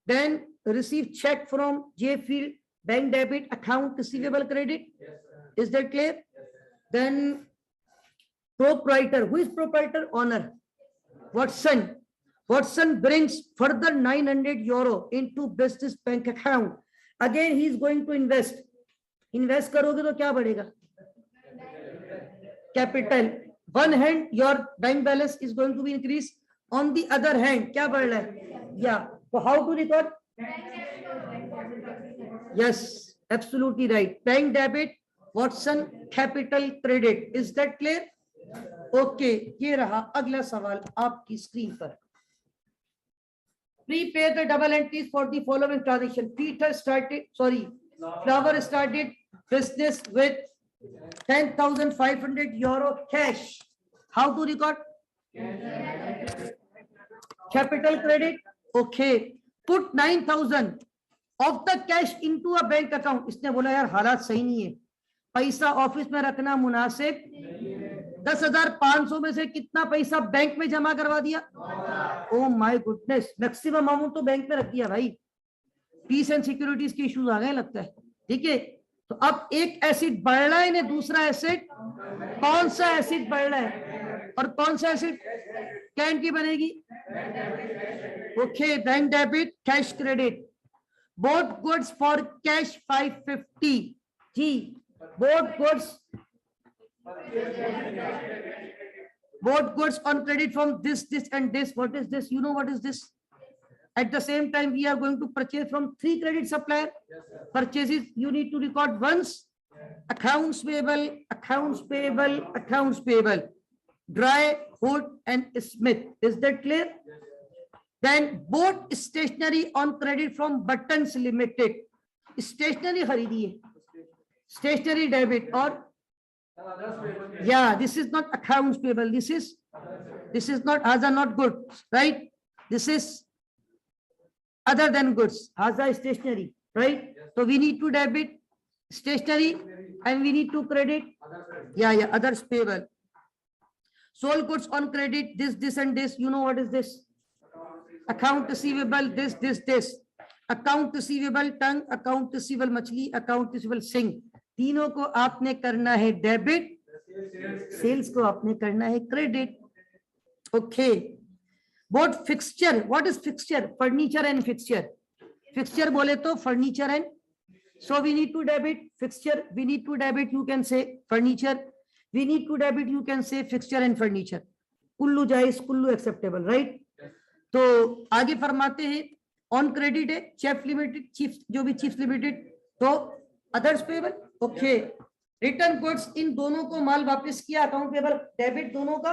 Then receive check from J Field, bank debit, account receivable credit. Yes, sir. Is that clear? Yes, sir. Then proprietor, who is proprietor? Owner. Watson. Watson brings further 900 euro into business bank account. Again, he is going to invest. Invest करोगे तो क्या बढ़ेगा? Capital. One hand, your bank balance is going to be increased. On the other hand, क्या बढ़ रहा है? Yeah. So how to record? Yes, absolutely right. Bank debit, Watson capital credit. Is that clear? Okay. ये रहा अगला सवाल आपकी screen पर। Prepare the double entries for the following transaction. Flower started business with 10,500 euro cash. How to record? Capital credit. Okay. Put 9,000 of the cash into a bank account. इसने बोला यार हालात सही नहीं है, पैसा ऑफिस में रखना मुनासिब 10,500 में से कितना पैसा बैंक में जमा करवा दिया? Oh my goodness, maximum amount तो बैंक में रख दिया भाई, पीस एंड सिक्योरिटीज के इश्यूज आ गए लगता है। ठीक है, तो अब एक एसिड बढ़ रहा है ने दूसरा एसिड, कौन सा एसिड बढ़ रहा है और कौन सा एसिड? क्या एंट्री बनेगी? Okay, bank debit, cash credit. Bought goods for cash 550 जी, bought goods on credit from this and this. What is this? You know what is this? At the same time we are going to purchase from 3 credit supplier. Purchases you need to record once. Accounts payable, Dry, Hood and Smith. Is that clear? Then both stationery on credit from Buttons Limited. Stationery खरीदी है, stationery debit और yeah, this is not accounts payable, this is not, these are not goods, right? This is other than goods, haza stationery, right? So we need to debit stationery and we need to credit others payable. Sold goods on credit, this and this. You know what is this? Account receivable, this. Account receivable tongue, account receivable मछली, account receivable Singh. तीनों को आपने करना है debit, sales को आपने करना है credit. Okay, both fixture, what is fixture? Furniture and fixture. Fixture बोले तो furniture and, so we need to debit fixture, we need to debit you can say furniture, we need to debit you can say fixture and furniture. कुल्लू जायज, कुल्लू acceptable, right? तो आगे फरमाते हैं on credit है चेफ लिमिटेड, चीफ जो भी चीफ लिमिटेड, तो others payable. Okay, return goods, इन दोनों को माल वापस किया, अकाउंट पेबल डेबिट दोनों का,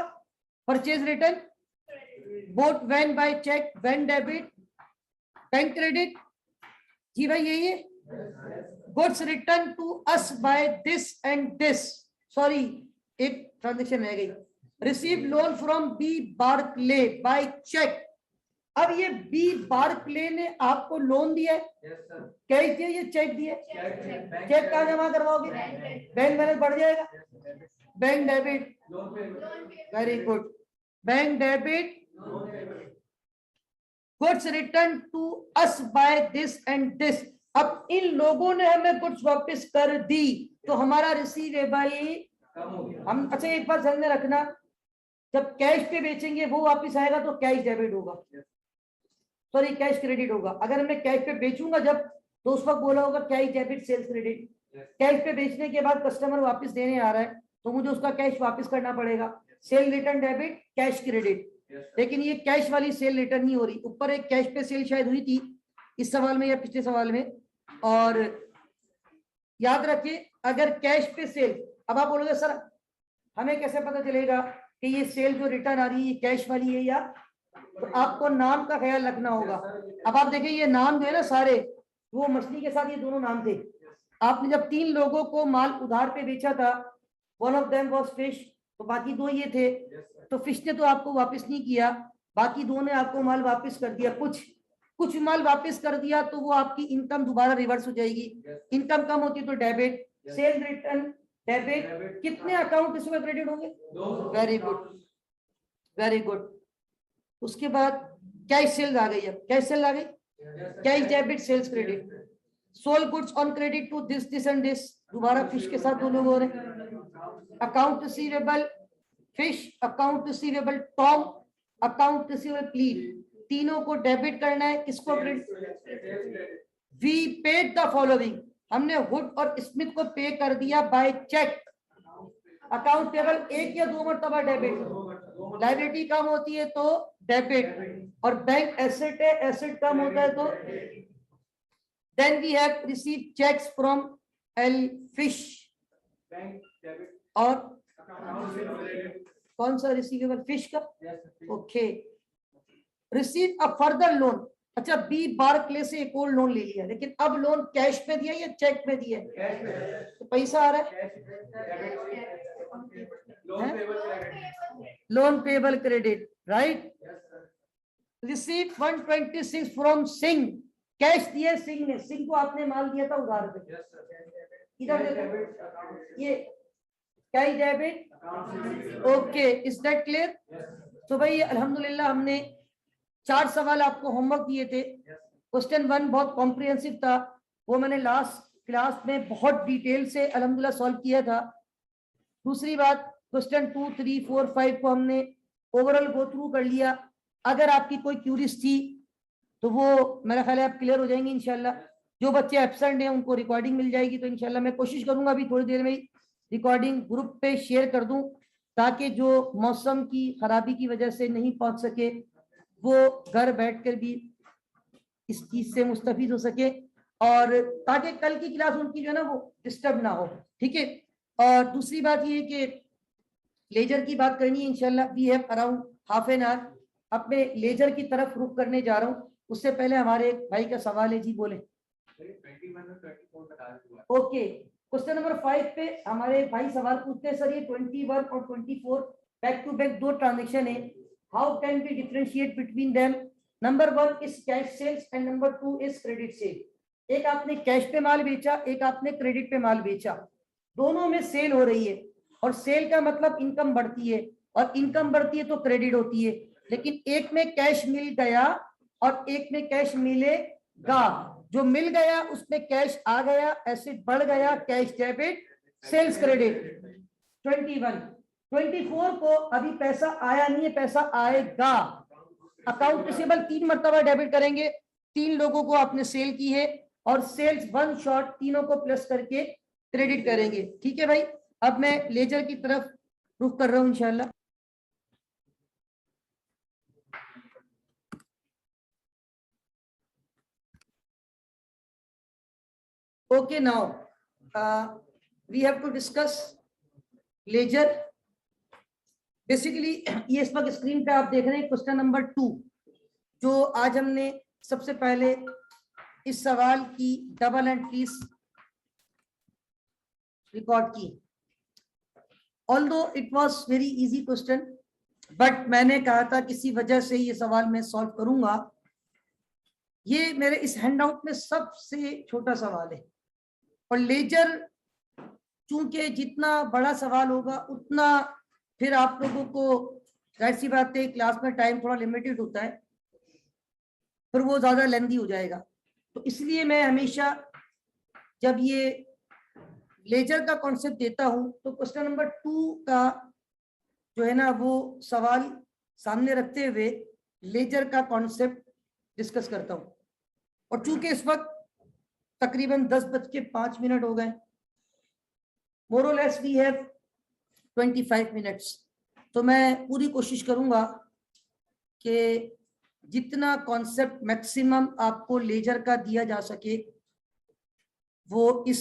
purchase return bought van by cheque, van debit, bank credit. जी भाई यही है। Goods return to us by this and this, sorry एक ट्रांजेक्शन रह गई। Receive loan from B Barclay by cheque. अब ये बी बार्कले ने आपको लोन दिया है, कैश दिया या चेक दिया? चेक कहाँ जमा करवाओगे? बैंक बैलेंस बढ़ जाएगा। Bank debit, very good, bank debit. Goods return to us by this and this. अब इन लोगों ने हमें गुड्स वापस कर दी तो हमारा रिसीवेबल हम, अच्छा एक बात ध्यान में रखना, जब कैश पे बेचेंगे वो वापस आएगा तो कैश डेबिट होगा, सॉरी कैश क्रेडिट होगा। अगर मैं कैश पे बेचूंगा जब, तो उस वक्त बोला होगा cash debit sales credit. Cash पे बेचने के बाद कस्टमर वापस देने आ रहा है तो मुझे उसका कैश वापस करना पड़ेगा, cell return debit, cash credit. लेकिन ये कैश वाली सेल रिटर्न नहीं हो रही। ऊपर एक कैश पे सेल शायद हुई थी इस सवाल में या पिछले सवाल में, और याद रखिए अगर कैश पे सेल, अब आप बोलोगे सर हमें कैसे पता चलेगा कि ये सेल जो रिटर्न आ रही है ये कैश वाली है या, तो आपको नाम का ख्याल रखना होगा। अब आप देखिए ये नाम जो है ना सारे, वो मछली के साथ ये दोनों नाम थे। आपने जब 3 लोगों को माल उधार पे बेचा था, one of them was fish, तो बाकी 2 ये थे। तो फिश ने तो आपको वापस नहीं किया, बाकी 2 ने आपको माल वापस कर दिया। कुछ माल वापस कर दिया तो वो आपकी इनकम दोबारा रिवर्स हो जाएगी। इनकम कम होती तो डेबिट, सेल रिटर्न डेबिट। कितने अकाउंट इसमें क्रेडिट होंगे? Very good, very good. उसके बाद कैश सेल्स आ गई। अब कैश सेल आ गई, cash debit sales credit. Sold goods on credit to this and this, दोबारा फिश के साथ 2 लोग हो रहे हैं। Account receivable Fish, account receivable Tom, account receivable Plead, तीनों को डेबिट करना है। किसको credit? We paid the following, हमने वुड और स्मिथ को पे कर दिया बाय चेक। अकाउंट पेबल 1 या 2 मरतबा डेबिट, लायबिलिटी कम होती है तो डेबिट, और बैंक एसेट है, एसेट कम होता है तो। Then we have receive cheques from L Fish, और कौन सा रिसीवेबल? फिश का। Okay, receive a further loan. अच्छा बी बार्कले से एक और लोन ले लिया, लेकिन अब लोन कैश में दिया या चेक में दिया? तो पैसा आ रहा है loan payable credit, right. Receive 126 from Singh, cash दिया सिंह ने, सिंह को आपने माल दिया था उधार पे। इधर देखो ये cash debit. Okay, is that clear? तो भाई अल्हम्दुलिल्लाह हमने 4 सवाल आपको होमवर्क दिए थे। क्वेश्चन 1 बहुत कॉम्प्रिहेंसिव था, वो मैंने लास्ट क्लास में बहुत डिटेल से अल्हम्दुलिल्लाह सॉल्व किया था। दूसरी बात, क्वेश्चन 2, 3, 4, 5 को हमने ओवरऑल गो थ्रू कर लिया। अगर आपकी कोई क्यूरीज थी तो वो मेरा ख्याल है आप क्लियर हो जाएंगे इंशाल्लाह। जो बच्चे एब्सेंट हैं उनको रिकॉर्डिंग मिल जाएगी, तो इंशाल्लाह मैं कोशिश करूंगा अभी थोड़ी देर में रिकॉर्डिंग ग्रुप पे शेयर कर दूं, ताकि जो मौसम की खराबी की वजह से नहीं पहुंच सके वो घर बैठकर भी इस चीज से मुस्तफीद हो सके, और ताकि कल की क्लास उनकी जो है ना वो डिस्टर्ब ना हो, ठीक है। और दूसरी बात ये है कि लेजर की बात करनी है इंशाल्लाह। We have around half an hour, अपने लेजर की तरफ रुख करने जा रहा हूँ। उससे पहले हमारे एक भाई का सवाल है, जी बोले। ओके, क्वेश्चन नंबर 5 पे हमारे भाई सवाल पूछते हैं, सर ये 21 और 24 बैक टू बैक 2 ट्रांजेक्शन है, how can we differentiate between them? Number 1 is cash sales and number 2 is credit sale. एक आपने कैश पे माल बेचा, एक आपने क्रेडिट पे माल बेचा, दोनों में सेल हो रही है, और सेल का मतलब इनकम बढ़ती है, और इनकम बढ़ती है तो क्रेडिट होती है। लेकिन एक में कैश मिल गया और एक में कैश मिलेगा। जो मिल गया उसमें कैश आ गया, एसेट बढ़ गया, कैश डेबिट सेल्स क्रेडिट। 21 24 को अभी पैसा आया नहीं है, पैसा आएगा। अकाउंट रिसीवेबल 3 मरतबा डेबिट करेंगे, 3 लोगों को आपने सेल की है, और सेल्स 1 शॉट तीनों को प्लस करके क्रेडिट करेंगे, ठीक है भाई। अब मैं लेजर की तरफ रुख कर रहा हूं इंशाल्लाह। Okay, now we have to discuss ledger. Basically ये इस वक्त स्क्रीन पे आप देख रहे हैं क्वेश्चन नंबर 2, जो आज हमने सबसे पहले इस सवाल की डबल एंट्रीज रिकॉर्ड की। Although it was very easy question, but मैंने कहा था किसी वजह से ये सवाल मैं सॉल्व करूंगा। ये मेरे इस हैंडआउट में सबसे छोटा सवाल है, और लेजर चूंकि जितना बड़ा सवाल होगा उतना फिर आप लोगों को, जाहिर सी बात है क्लास में टाइम थोड़ा लिमिटेड होता है, फिर वो ज्यादा लेंदी हो जाएगा। तो इसलिए मैं हमेशा जब ये लेजर का कॉन्सेप्ट देता हूं तो क्वेश्चन नंबर 2 का जो है ना वो सवाल सामने रखते हुए लेजर का कॉन्सेप्ट डिस्कस करता हूं। और चूंकि इस वक्त तकरीबन 10:05 हो गए, मोर और लेस वी हैव 25 मिनट्स, तो मैं पूरी कोशिश करूंगा कि जितना कॉन्सेप्ट मैक्सिमम आपको लेजर का दिया जा सके वो इस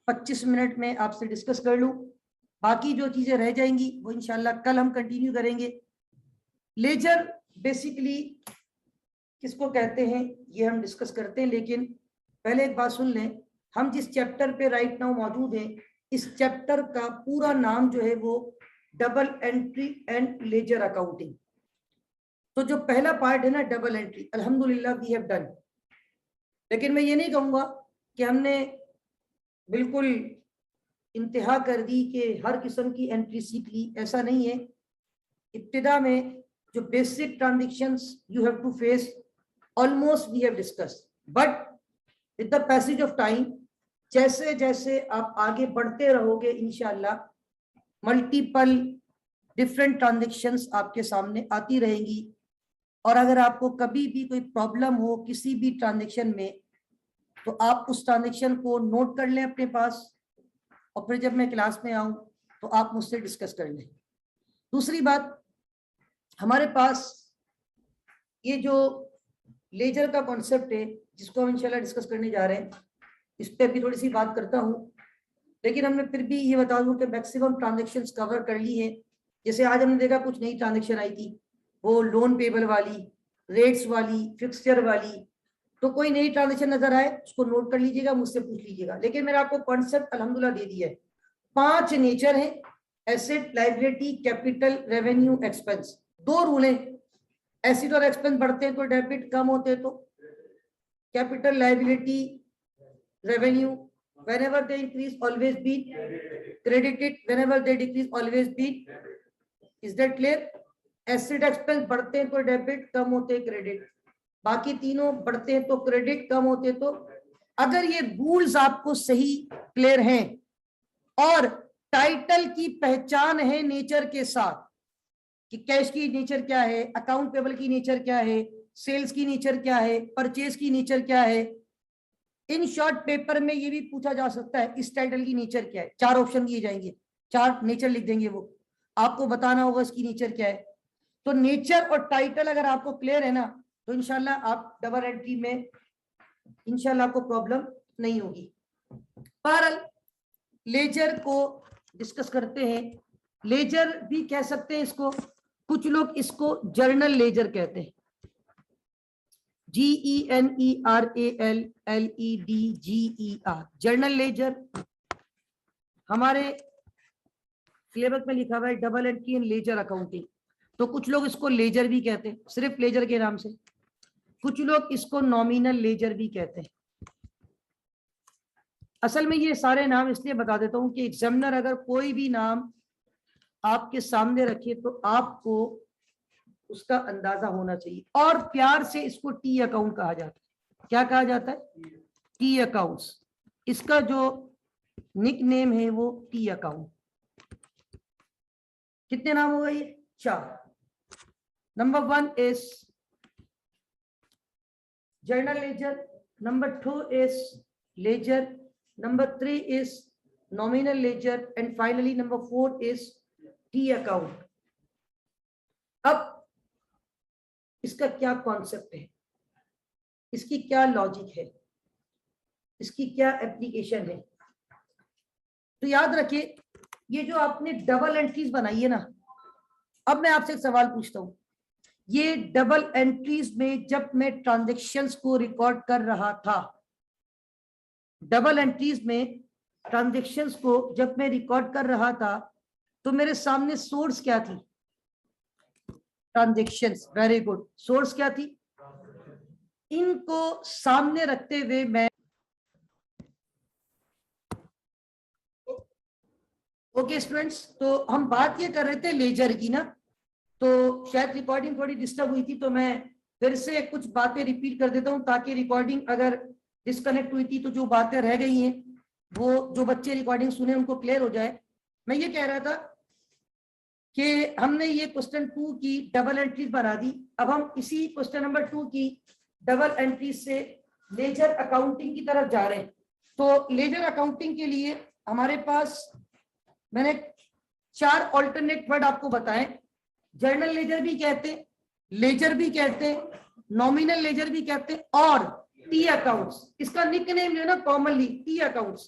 25 मिनट में आपसे डिस्कस कर लूं। बाकी जो चीजें रह जाएंगी वो इंशाल्लाह कल हम कंटिन्यू करेंगे। लेजर बेसिकली किसको कहते हैं ये हम डिस्कस करते हैं, लेकिन पहले एक बात सुन लें, हम जिस चैप्टर पे राइट नाउ मौजूद हैं इस चैप्टर का पूरा नाम जो है वो double entry and ledger accounting. तो जो पहला पार्ट है ना डबल एंट्री, अल्हम्दुलिल्लाह वी हैव डन। लेकिन मैं ये नहीं कहूंगा कि हमने बिल्कुल इंतहा कर दी कि हर किस्म की एंट्री सीख ली, ऐसा नहीं है। इब्तिदा में जो basic transactions you have to face almost we have discussed, but with the passage of time जैसे जैसे आप आगे बढ़ते रहोगे इंशाल्लाह मल्टीपल डिफरेंट ट्रांजैक्शंस आपके सामने आती रहेंगी। और अगर आपको कभी भी कोई प्रॉब्लम हो किसी भी ट्रांजैक्शन में तो आप उस ट्रांजैक्शन को नोट कर लें अपने पास, और फिर जब मैं क्लास में आऊं तो आप मुझसे डिस्कस कर लें। दूसरी बात, हमारे पास ये जो लेजर का कॉन्सेप्ट है जिसको हम इंशाल्लाह डिस्कस करने जा रहे हैं, इस पर भी थोड़ी सी बात करता हूं, लेकिन हमने फिर भी ये बता दूं कि मैक्सिमम ट्रांजैक्शंस कवर कर ली है। जैसे आज हमने देखा कुछ नई ट्रांजैक्शन आई थी, वो लोन पेबल वाली, रेट्स वाली, फिक्सचर वाली। तो कोई नई ट्रांजैक्शन नजर आए उसको नोट कर लीजिएगा, मुझसे पूछ लीजिएगा। लेकिन मैंने आपको कॉन्सेप्ट अल्हम्दुलिल्लाह दे दिया है। 5 नेचर है, asset, liability, capital, revenue, expense. 2 rule है, एसेट और एक्सपेंस बढ़ते हैं तो डेबिट, कम होते हैं तो capital, liability, revenue whenever they increase always be credited, whenever they decrease always be, is that clear? Asset expense बढ़ते हैं तो डेबिट, कम होते हैं क्रेडिट। बाकी तीनों बढ़ते हैं तो क्रेडिट, कम होते तो। अगर ये रूल्स आपको सही क्लियर हैं और टाइटल की पहचान है नेचर के साथ कि कैश की नेचर क्या है, अकाउंट पेबल की नेचर क्या है, सेल्स की नेचर क्या है, परचेज की नेचर क्या है। इन शॉर्ट पेपर में ये भी पूछा जा सकता है इस टाइटल की नेचर क्या है। 4 ऑप्शन दिए जाएंगे, 4 नेचर लिख देंगे, वो आपको बताना होगा इसकी नेचर क्या है। तो नेचर और टाइटल अगर आपको क्लियर है ना तो इंशाल्लाह आप डबल एंट्री में इंशाल्लाह आपको प्रॉब्लम नहीं होगी। बहरहाल लेजर को डिस्कस करते हैं। लेजर भी कह सकते हैं इसको, कुछ लोग इसको जर्नल लेजर कहते हैं, GENERALLEDGER, जर्नल लेजर। हमारे सिलेबस में लिखा हुआ है double entry and ledger accounting. तो कुछ लोग इसको लेजर भी कहते हैं सिर्फ लेजर के नाम से, कुछ लोग इसको नॉमिनल लेजर भी कहते हैं। असल में ये सारे नाम इसलिए बता देता हूं कि एग्जामिनर अगर कोई भी नाम आपके सामने रखे तो आपको उसका अंदाजा होना चाहिए। और प्यार से इसको टी अकाउंट कहा जाता है। क्या कहा जाता है? T accounts. इसका जो निक नेम है वो टी अकाउंट। कितने नाम होगा ये? 4। Number 1 is journal ledger, number 2 is ledger, number 3 is nominal ledger, and finally number 4 is T account. अब इसका क्या कॉन्सेप्ट है, इसकी क्या लॉजिक है, इसकी क्या एप्लीकेशन है? तो याद रखिए ये जो आपने डबल एंट्रीज बनाई है ना, अब मैं आपसे एक सवाल पूछता हूं, ये डबल एंट्रीज में जब मैं ट्रांजेक्शन्स को रिकॉर्ड कर रहा था, डबल एंट्रीज में ट्रांजेक्शन्स को जब मैं रिकॉर्ड कर रहा था, तो मेरे सामने सोर्स क्या थी? ट्रांजेक्शन्स। Very good. सोर्स क्या थी? इनको सामने रखते हुए मैं ओके स्टूडेंट्स, तो हम बात ये कर रहे थे लेजर की ना, तो शायद रिकॉर्डिंग थोड़ी डिस्टर्ब हुई थी, तो मैं फिर से कुछ बातें रिपीट कर देता हूं ताकि रिकॉर्डिंग अगर डिस्कनेक्ट हुई थी तो जो बातें रह गई हैं वो जो बच्चे रिकॉर्डिंग सुने उनको क्लियर हो जाए। मैं ये कह रहा था कि हमने ये क्वेश्चन 2 की डबल एंट्रीज बना दी। अब हम इसी क्वेश्चन नंबर 2 की डबल एंट्रीज से लेजर अकाउंटिंग की तरफ जा रहे हैं। तो लेजर अकाउंटिंग के लिए हमारे पास मैंने 4 ऑल्टरनेट वर्ड आपको बताए। जर्नल लेजर भी कहते हैं, लेजर भी कहते हैं, नॉमिनल लेजर भी कहते हैं, और टी अकाउंट्स। इसका निकनेम जो है ना कॉमनली टी अकाउंट्स,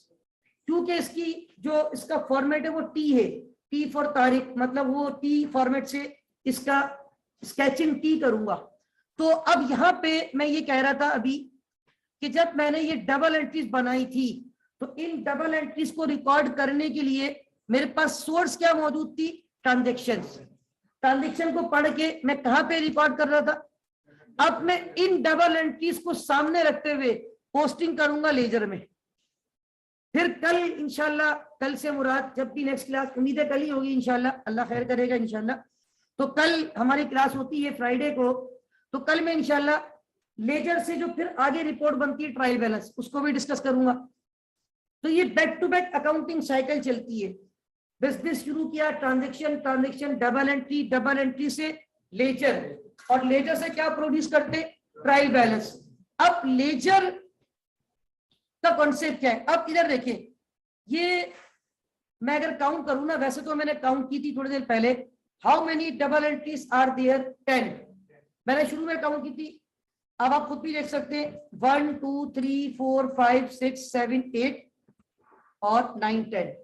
क्योंकि इसकी जो इसका फॉर्मेट है वो टी है, टी फॉर तारीख, मतलब वो टी फॉर्मेट से इसका स्केचिंग टी करूंगा। तो अब यहाँ पे मैं ये कह रहा था अभी कि जब मैंने ये डबल एंट्रीज बनाई थी, तो इन डबल एंट्रीज को रिकॉर्ड करने के लिए मेरे पास सोर्स क्या मौजूद थी? ट्रांजेक्शन्स। ट्रांजेक्शन को पढ़ के मैं कहां पे रिकॉर्ड कर रहा था? अब मैं इन डबल एंट्रीज को सामने रखते हुए पोस्टिंग करूंगा लेजर में। फिर कल इंशाल्लाह, कल से मुराद जब भी नेक्स्ट क्लास, उम्मीद है कल ही होगी इंशाल्लाह, अल्लाह खैर करेगा इंशाल्लाह। तो कल हमारी क्लास होती है फ्राइडे को, तो कल मैं इंशाल्लाह लेजर से जो फिर आगे रिपोर्ट बनती है ट्रायल बैलेंस, उसको भी डिस्कस करूंगा। तो ये back to back accounting cycle चलती है। बिजनेस शुरू किया, ट्रांजेक्शन, ट्रांजेक्शन, डबल एंट्री से लेजर, और लेजर से क्या प्रोड्यूस करते? Trial balance. अब लेजर का कॉन्सेप्ट क्या है? अब इधर देखिए, ये मैं अगर काउंट करूं ना, वैसे तो मैंने काउंट की थी थोड़ी देर पहले, how many double entries are there? 10 मैंने शुरू में काउंट की थी। अब आप खुद भी देख सकते हैं, 1 2 3 4 5 6 7 8 और 9 10।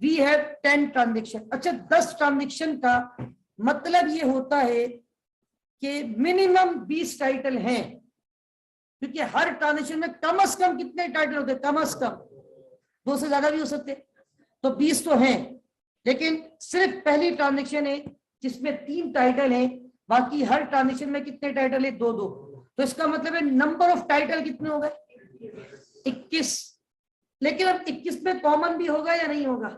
We have 10 transaction. अच्छा, 10 ट्रांजेक्शन का मतलब ये होता है कि मिनिमम 20 टाइटल हैं, क्योंकि हर ट्रांजेक्शन में कम से कम कितने टाइटल होते हैं? कम से कम 2 से ज्यादा भी हो सकते, तो 20 तो हैं। लेकिन सिर्फ पहली ट्रांजेक्शन है जिसमें 3 टाइटल हैं, बाकी हर ट्रांजेक्शन में कितने टाइटल है? 2 2। तो इसका मतलब है नंबर ऑफ टाइटल कितने हो गए? 21। लेकिन अब 21 में कॉमन भी होगा या नहीं होगा?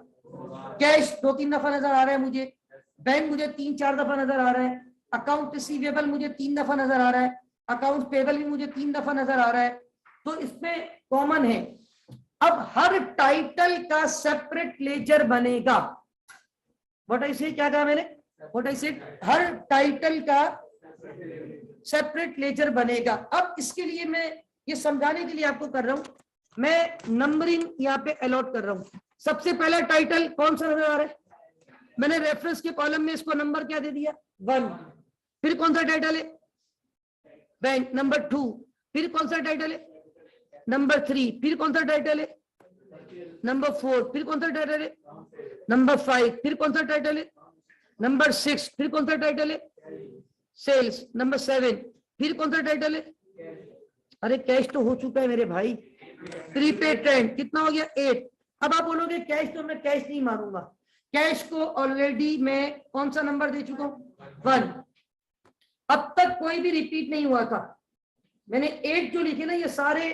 कैश 2-3 दफा नजर आ रहा है मुझे, बैंक मुझे 3-4 दफा नजर आ रहा है, अकाउंट रिसीवेबल मुझे 3 दफा नजर आ रहा है, अकाउंट पेबल भी मुझे 3 दफा नजर आ रहा है, तो इसमें कॉमन है। अब हर टाइटल का सेपरेट लेजर बनेगा। व्हाट आई से, क्या कहा मैंने? व्हाट आई से, हर टाइटल का सेपरेट लेजर बनेगा। अब इसके लिए मैं ये समझाने के लिए आपको कर रहा हूं, मैं नंबरिंग यहाँ पे अलॉट कर रहा हूं। सबसे पहला टाइटल कौन सा नजर आ रहा है? मैंने रेफरेंस के कॉलम में इसको नंबर क्या दे दिया? 1। फिर कौन सा टाइटल है? बैंक। नंबर 2। फिर कौन सा टाइटल है? नंबर 3। फिर कौन सा टाइटल है? नंबर 4। फिर कौन सा टाइटल है? नंबर 5। फिर कौन सा टाइटल है? नंबर 6। फिर कौन सा टाइटल है? सेल्स। नंबर 7। फिर कौन सा टाइटल है? अरे कैश तो हो चुका है मेरे भाई। प्रीपेड ट्रेंड कितना हो गया? 8। अब आप बोलोगे कैश तो मैं कैश नहीं मानूंगा, कैश को ऑलरेडी मैं कौन सा नंबर दे चुका हूं? 1। अब तक कोई भी रिपीट नहीं हुआ था। मैंने 8 जो लिखे ना, ये सारे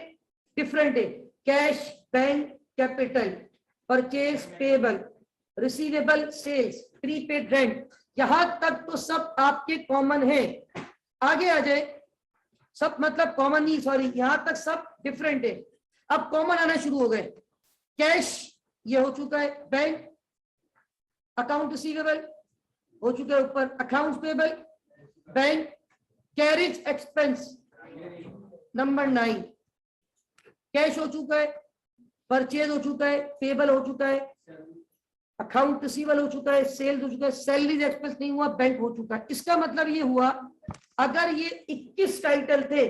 डिफरेंट है। Cash, bank, capital, purchase, payable, receivable, sales, prepaid rent, यहां तक तो सब आपके कॉमन है। आगे आ जाए, सब मतलब कॉमन नहीं, सॉरी, यहां तक सब डिफरेंट है। अब कॉमन आना शुरू हो गए। कैश ये हो चुका है, बैंक, अकाउंट रिसीवेबल हो चुका है ऊपर, account payable, bank, carriage expense number 9, cash हो चुका है, परचेज हो चुका है, पेबल हो चुका है, अकाउंट रिसीवेबल हो चुका है, सेल्स हो चुका है, सैलरीज एक्सपेंस नहीं हुआ, बैंक हो चुका है। इसका मतलब ये हुआ, अगर ये 21 टाइटल थे,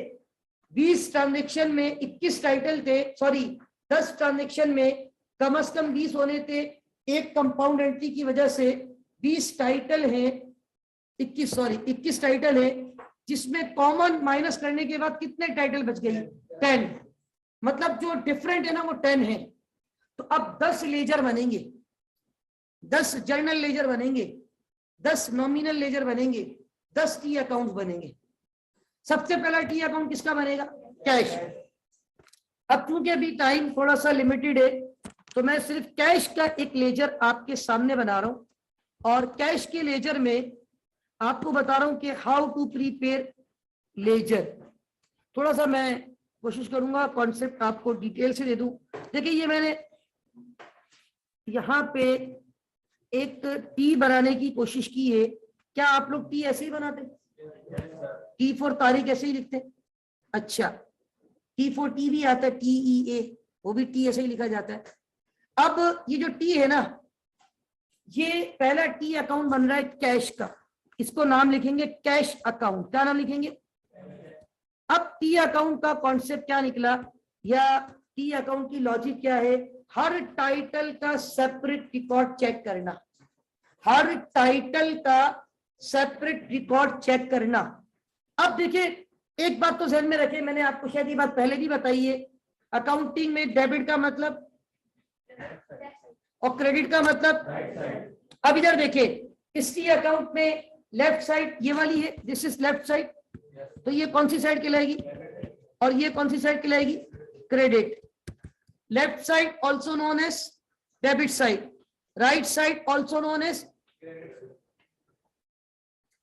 20 ट्रांजेक्शन में 21 टाइटल थे, सॉरी 10 ट्रांजेक्शन में कम से कम 20 होने थे, एक कंपाउंड एंट्री की वजह से 20 टाइटल हैं, 21 सॉरी 21 टाइटल है, जिसमें कॉमन माइनस करने के बाद कितने टाइटल बच गई? 10। मतलब जो डिफरेंट है ना वो 10 है। तो अब 10 लेजर बनेंगे, 10 जर्नल लेजर बनेंगे, 10 नॉमिनल लेजर बनेंगे, 10 टी अकाउंट बनेंगे। सबसे पहला टी अकाउंट किसका बनेगा? कैश। अब चूंकि अभी टाइम थोड़ा सा लिमिटेड है तो मैं सिर्फ कैश का एक लेजर आपके सामने बना रहा हूं, और कैश के लेजर में आपको बता रहा हूं कि हाउ टू प्रीपेयर लेजर। थोड़ा सा मैं कोशिश करूंगा कॉन्सेप्ट आपको डिटेल से दे दूं। देखिए ये मैंने यहाँ पे एक टी बनाने की कोशिश की है। क्या आप लोग टी ऐसे ही बनाते? टी फॉर तारीख ऐसे ही लिखते? अच्छा, टी फॉर टी भी आता है, TEA, वो भी टी ऐसे ही लिखा जाता है। अब ये जो टी है ना, ये पहला टी अकाउंट बन रहा है कैश का, इसको नाम लिखेंगे कैश अकाउंट। क्या नाम लिखेंगे? अब टी अकाउंट का कॉन्सेप्ट क्या निकला, या टी अकाउंट की लॉजिक क्या है? हर टाइटल का सेपरेट रिकॉर्ड चेक करना, हर टाइटल का सेपरेट रिकॉर्ड चेक करना। अब देखिए एक बात तो ध्यान में रखें, मैंने आपको शायद ये बात पहले भी बताई है, अकाउंटिंग में डेबिट का मतलब और क्रेडिट का मतलब। अब इधर देखिए, इस टी अकाउंट में लेफ्ट साइड ये वाली है, दिस इज लेफ्ट साइड, तो ये कौन सी साइड कहलाएगी? और ये कौन सी साइड कहलाएगी? Credit. Left side also known as debit side, right side also known as.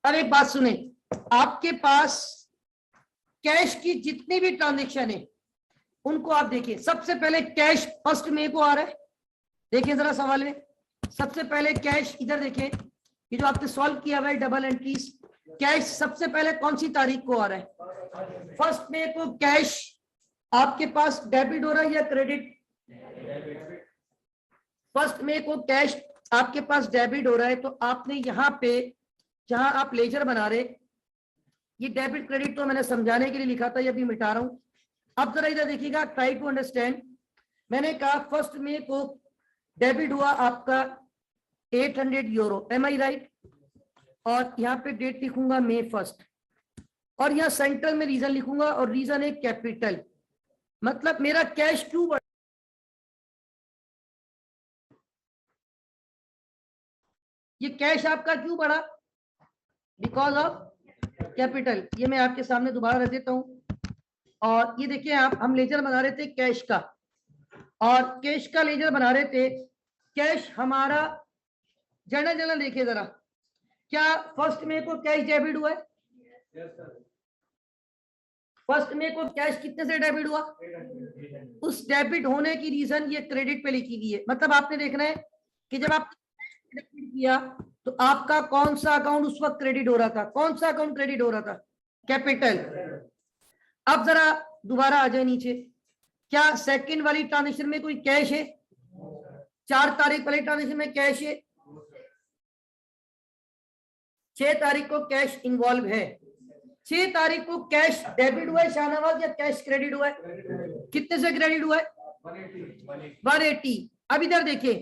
अब एक बात सुने, आपके पास कैश की जितनी भी ट्रांजेक्शन है उनको आप देखिए। सबसे पहले कैश फर्स्ट में को आ रहा है, देखिए जरा सवाल में। सबसे पहले कैश, इधर देखिए ये जो आपने सॉल्व किया हुआ है डबल एंट्रीज, कैश सबसे पहले कौन सी तारीख को आ रहा है? फर्स्ट में को कैश आपके पास डेबिट हो रहा है या क्रेडिट? फर्स्ट में को कैश आपके पास डेबिट हो रहा है, तो आपने यहाँ पे जहां आप लेजर बना रहे, ये डेबिट क्रेडिट तो मैंने समझाने के लिए लिखा था, ये भी मिटा रहा हूं। अब जरा इधर देखिएगा, ट्राई टू अंडरस्टैंड। मैंने कहा फर्स्ट में को डेबिट हुआ आपका 800 यूरो, एम आई राइट? और यहाँ पे डेट लिखूंगा May 1, और यहाँ सेंट्रल में रीजन लिखूंगा, और रीजन है कैपिटल। मतलब मेरा कैश क्यों बढ़ा? ये कैश आपका क्यों बढ़ा? Because of capital. ये मैं आपके सामने दोबारा रख देता हूं। और ये देखिए आप, हम लेजर बना रहे थे कैश का, और कैश का लेजर बना रहे थे। कैश हमारा जर्नल जर्नल देखिए जरा, क्या फर्स्ट में को कैश डेबिट हुआ है? फर्स्ट में को कैश कितने से डेबिट हुआ? उस डेबिट होने की रीजन ये क्रेडिट पे लिखी गई है। मतलब आपने देखना है कि जब आप डेबिट किया तो आपका कौन सा अकाउंट उस वक्त क्रेडिट हो रहा था? कौन सा अकाउंट क्रेडिट हो रहा था? कैपिटल। अब जरा दोबारा आ जाए नीचे, क्या सेकंड वाली ट्रांजेक्शन में कोई कैश है? 4 तारीख वाली ट्रांजेक्शन में कैश है, 6 तारीख को कैश इन्वॉल्व है। 6 तारीख को कैश डेबिट हुआ है शाहनवाज, या कैश क्रेडिट हुआ है? कितने से क्रेडिट हुआ है? 180। अब इधर देखिए,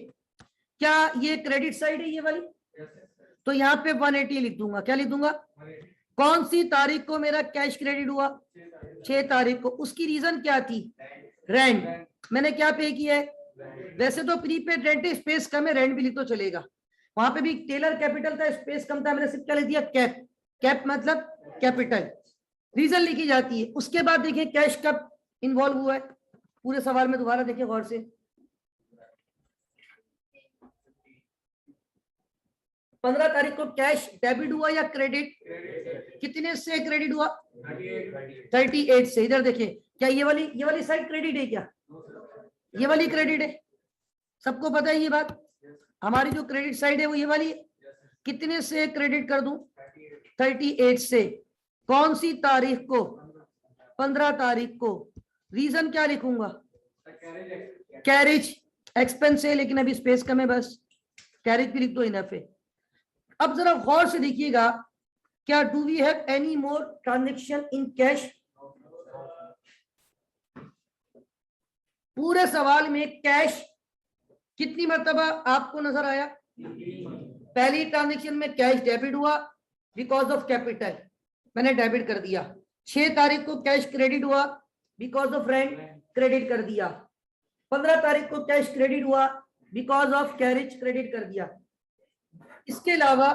क्या ये क्रेडिट साइड है ये वाली? तो यहाँ पे 180 लिख दूंगा। क्या लिख दूंगा? कौन सी तारीख को मेरा कैश क्रेडिट हुआ? 6 तारीख को। उसकी रीजन क्या थी? रेंट। मैंने क्या पे किया है? वैसे तो प्रीपेड रेंट है, स्पेस कम है, रेंट भी लिख तो चलेगा। वहां पे भी टेलर कैपिटल था, स्पेस कम था, मैंने सिर्फ क्या लिख दिया? कैप। कैप मतलब कैपिटल। रीजन लिखी जाती है। उसके बाद देखिए कैश कब इन्वॉल्व हुआ है, पूरे सवाल में दोबारा देखिए गौर से। 15 तारीख को कैश डेबिट हुआ या क्रेडिट? कितने से क्रेडिट हुआ? 38 से। इधर देखिए, क्या ये वाली साइड क्रेडिट है? क्या ये वाली क्रेडिट है? सबको पता है ये बात, हमारी जो क्रेडिट साइड है वो ये वाली है। कितने से क्रेडिट कर दूं? 38 से। कौन सी तारीख को? 15 तारीख को। रीजन क्या लिखूंगा? कैरेज एक्सपेंस है, लेकिन अभी स्पेस कम है, बस कैरेज भी लिख दो, इनफ है। अब जरा गौर से देखिएगा, क्या do we have any more transaction in cash? पूरे सवाल में कैश कितनी मर्तबा आपको नजर आया? पहली ट्रांजेक्शन में कैश डेबिट हुआ, बिकॉज ऑफ कैपिटल, मैंने डेबिट कर दिया। 6 तारीख को कैश क्रेडिट हुआ बिकॉज ऑफ रेंट, क्रेडिट कर दिया। 15 तारीख को कैश क्रेडिट हुआ बिकॉज ऑफ कैरेज, क्रेडिट कर दिया। इसके अलावा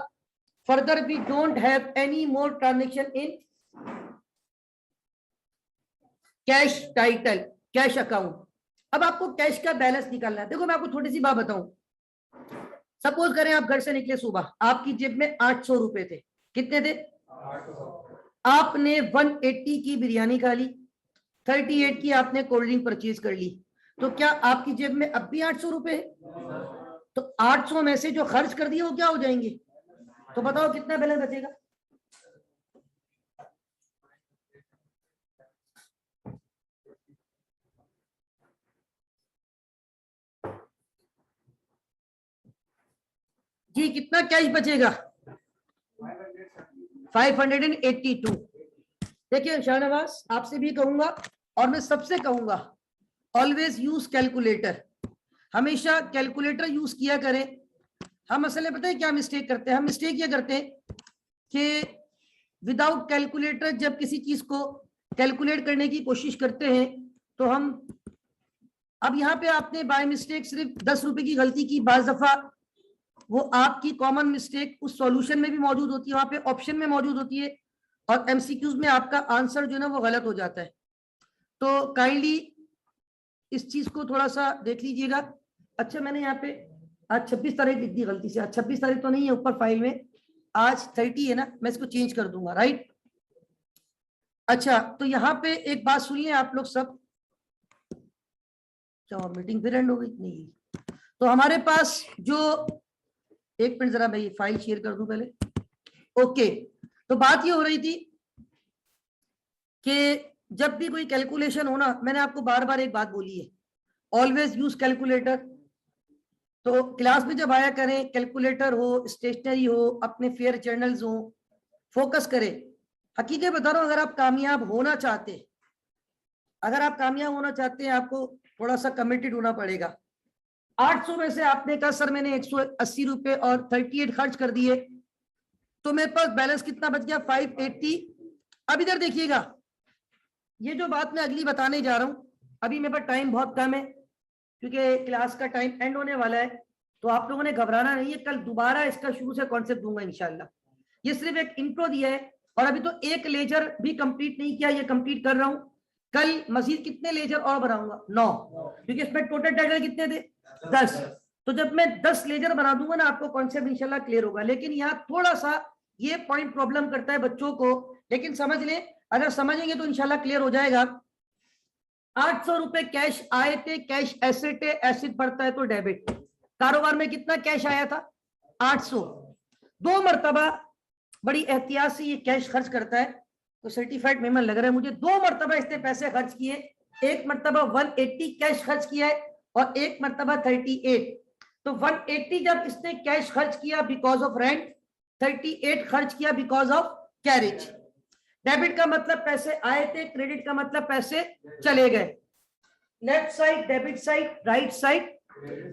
further we don't have any more transaction in cash title, cash account. अब आपको कैश का बैलेंस निकालना है। देखो मैं आपको छोटी सी बात बताऊं, सपोज करें आप घर से निकले सुबह, आपकी जेब में 800 रुपए थे। कितने थे? 800। आपने 180 की बिरयानी खा ली, 38 की आपने कोल्ड ड्रिंक परचेज कर ली, तो क्या आपकी जेब में अब भी 800 रुपए है? तो 800 में से जो खर्च कर दिए वो क्या हो जाएंगे? तो बताओ कितना बैलेंस बचेगा? जी कितना कैश बचेगा? 582। देखिए शाहनवाज, आपसे भी कहूंगा और मैं सबसे कहूंगा, ऑलवेज यूज कैलकुलेटर। हमेशा कैलकुलेटर यूज किया करें। हम असल में पता है क्या मिस्टेक करते हैं? हम मिस्टेक ये करते हैं कि विदाउट कैलकुलेटर जब किसी चीज को कैलकुलेट करने की कोशिश करते हैं तो हम, अब यहाँ पे आपने बाय मिस्टेक सिर्फ 10 रुपए की गलती की, बाज दफा वो आपकी कॉमन मिस्टेक उस सॉल्यूशन में भी मौजूद होती है, वहां पे ऑप्शन में मौजूद होती है, और एमसीक्यूज में आपका आंसर जो है ना वो गलत हो जाता है। तो काइंडली इस चीज को थोड़ा सा देख लीजिएगा। अच्छा मैंने यहाँ पे आज 26 तारीख लिख दी गलती से। आज 26 तारीख तो नहीं है ऊपर फाइल में, आज 30 है ना, मैं इसको चेंज कर दूंगा, राइट। अच्छा तो यहाँ पे एक बात सुनिए आप लोग सब। क्या मीटिंग फिर एंड हो गई? नहीं। तो हमारे पास जो, एक मिनट जरा मैं ये फाइल शेयर कर दूं पहले। ओके, तो बात ये हो रही थी कि जब भी कोई कैलकुलेशन हो ना, मैंने आपको बार बार एक बात बोली है, ऑलवेज यूज कैलकुलेटर। तो क्लास में जब आया करें, कैलकुलेटर हो, स्टेशनरी हो, अपने फेयर जर्नल्स हो, फोकस करें। हकीकत बता रहा हूं, अगर आप कामयाब होना चाहते हैं, आपको थोड़ा सा कमिटेड होना पड़ेगा। 800 में से आपने कहा सर मैंने 180 रुपए और 38 खर्च कर दिए, तो मेरे पास बैलेंस कितना बच गया? 580। अब इधर देखिएगा, ये जो बात मैं अगली बताने जा रहा हूं, अभी मेरे पास टाइम बहुत कम है क्योंकि क्लास का टाइम एंड होने वाला है, तो आप लोगों ने घबराना नहीं है। कल दोबारा इसका शुरू से कॉन्सेप्ट दूंगा इंशाल्लाह। ये सिर्फ एक इंट्रो दिया है, और अभी तो एक लेजर भी कंप्लीट नहीं किया, ये कंप्लीट कर रहा हूं। कल मजीद कितने लेजर और बनाऊंगा? 9, क्योंकि इसमें टोटल टाइटल कितने थे? 10। तो जब मैं 10 लेजर बना दूंगा ना, आपको कॉन्सेप्ट इंशाल्लाह क्लियर होगा। लेकिन यहाँ थोड़ा सा ये पॉइंट प्रॉब्लम करता है बच्चों को, लेकिन समझ लें, अगर समझेंगे तो इंशाल्लाह क्लियर हो जाएगा। 800 रुपए कैश आए थे, कैश एसेट है, एसेट बढ़ता है तो डेबिट। कारोबार में कितना कैश आया था? 800। 2 मरतबा बड़ी एहतियात से ये कैश खर्च करता है, तो सर्टिफाइड मेमो लग रहा है मुझे। 2 मरतबा इसने पैसे खर्च किए, एक मरतबा 180 कैश खर्च किया है और एक मरतबा 38। तो 180 जब इसने कैश खर्च किया बिकॉज ऑफ रेंट, 38 खर्च किया बिकॉज ऑफ कैरेज। डेबिट का मतलब पैसे आए थे, क्रेडिट का मतलब पैसे चले गए। Left side debit side, right side.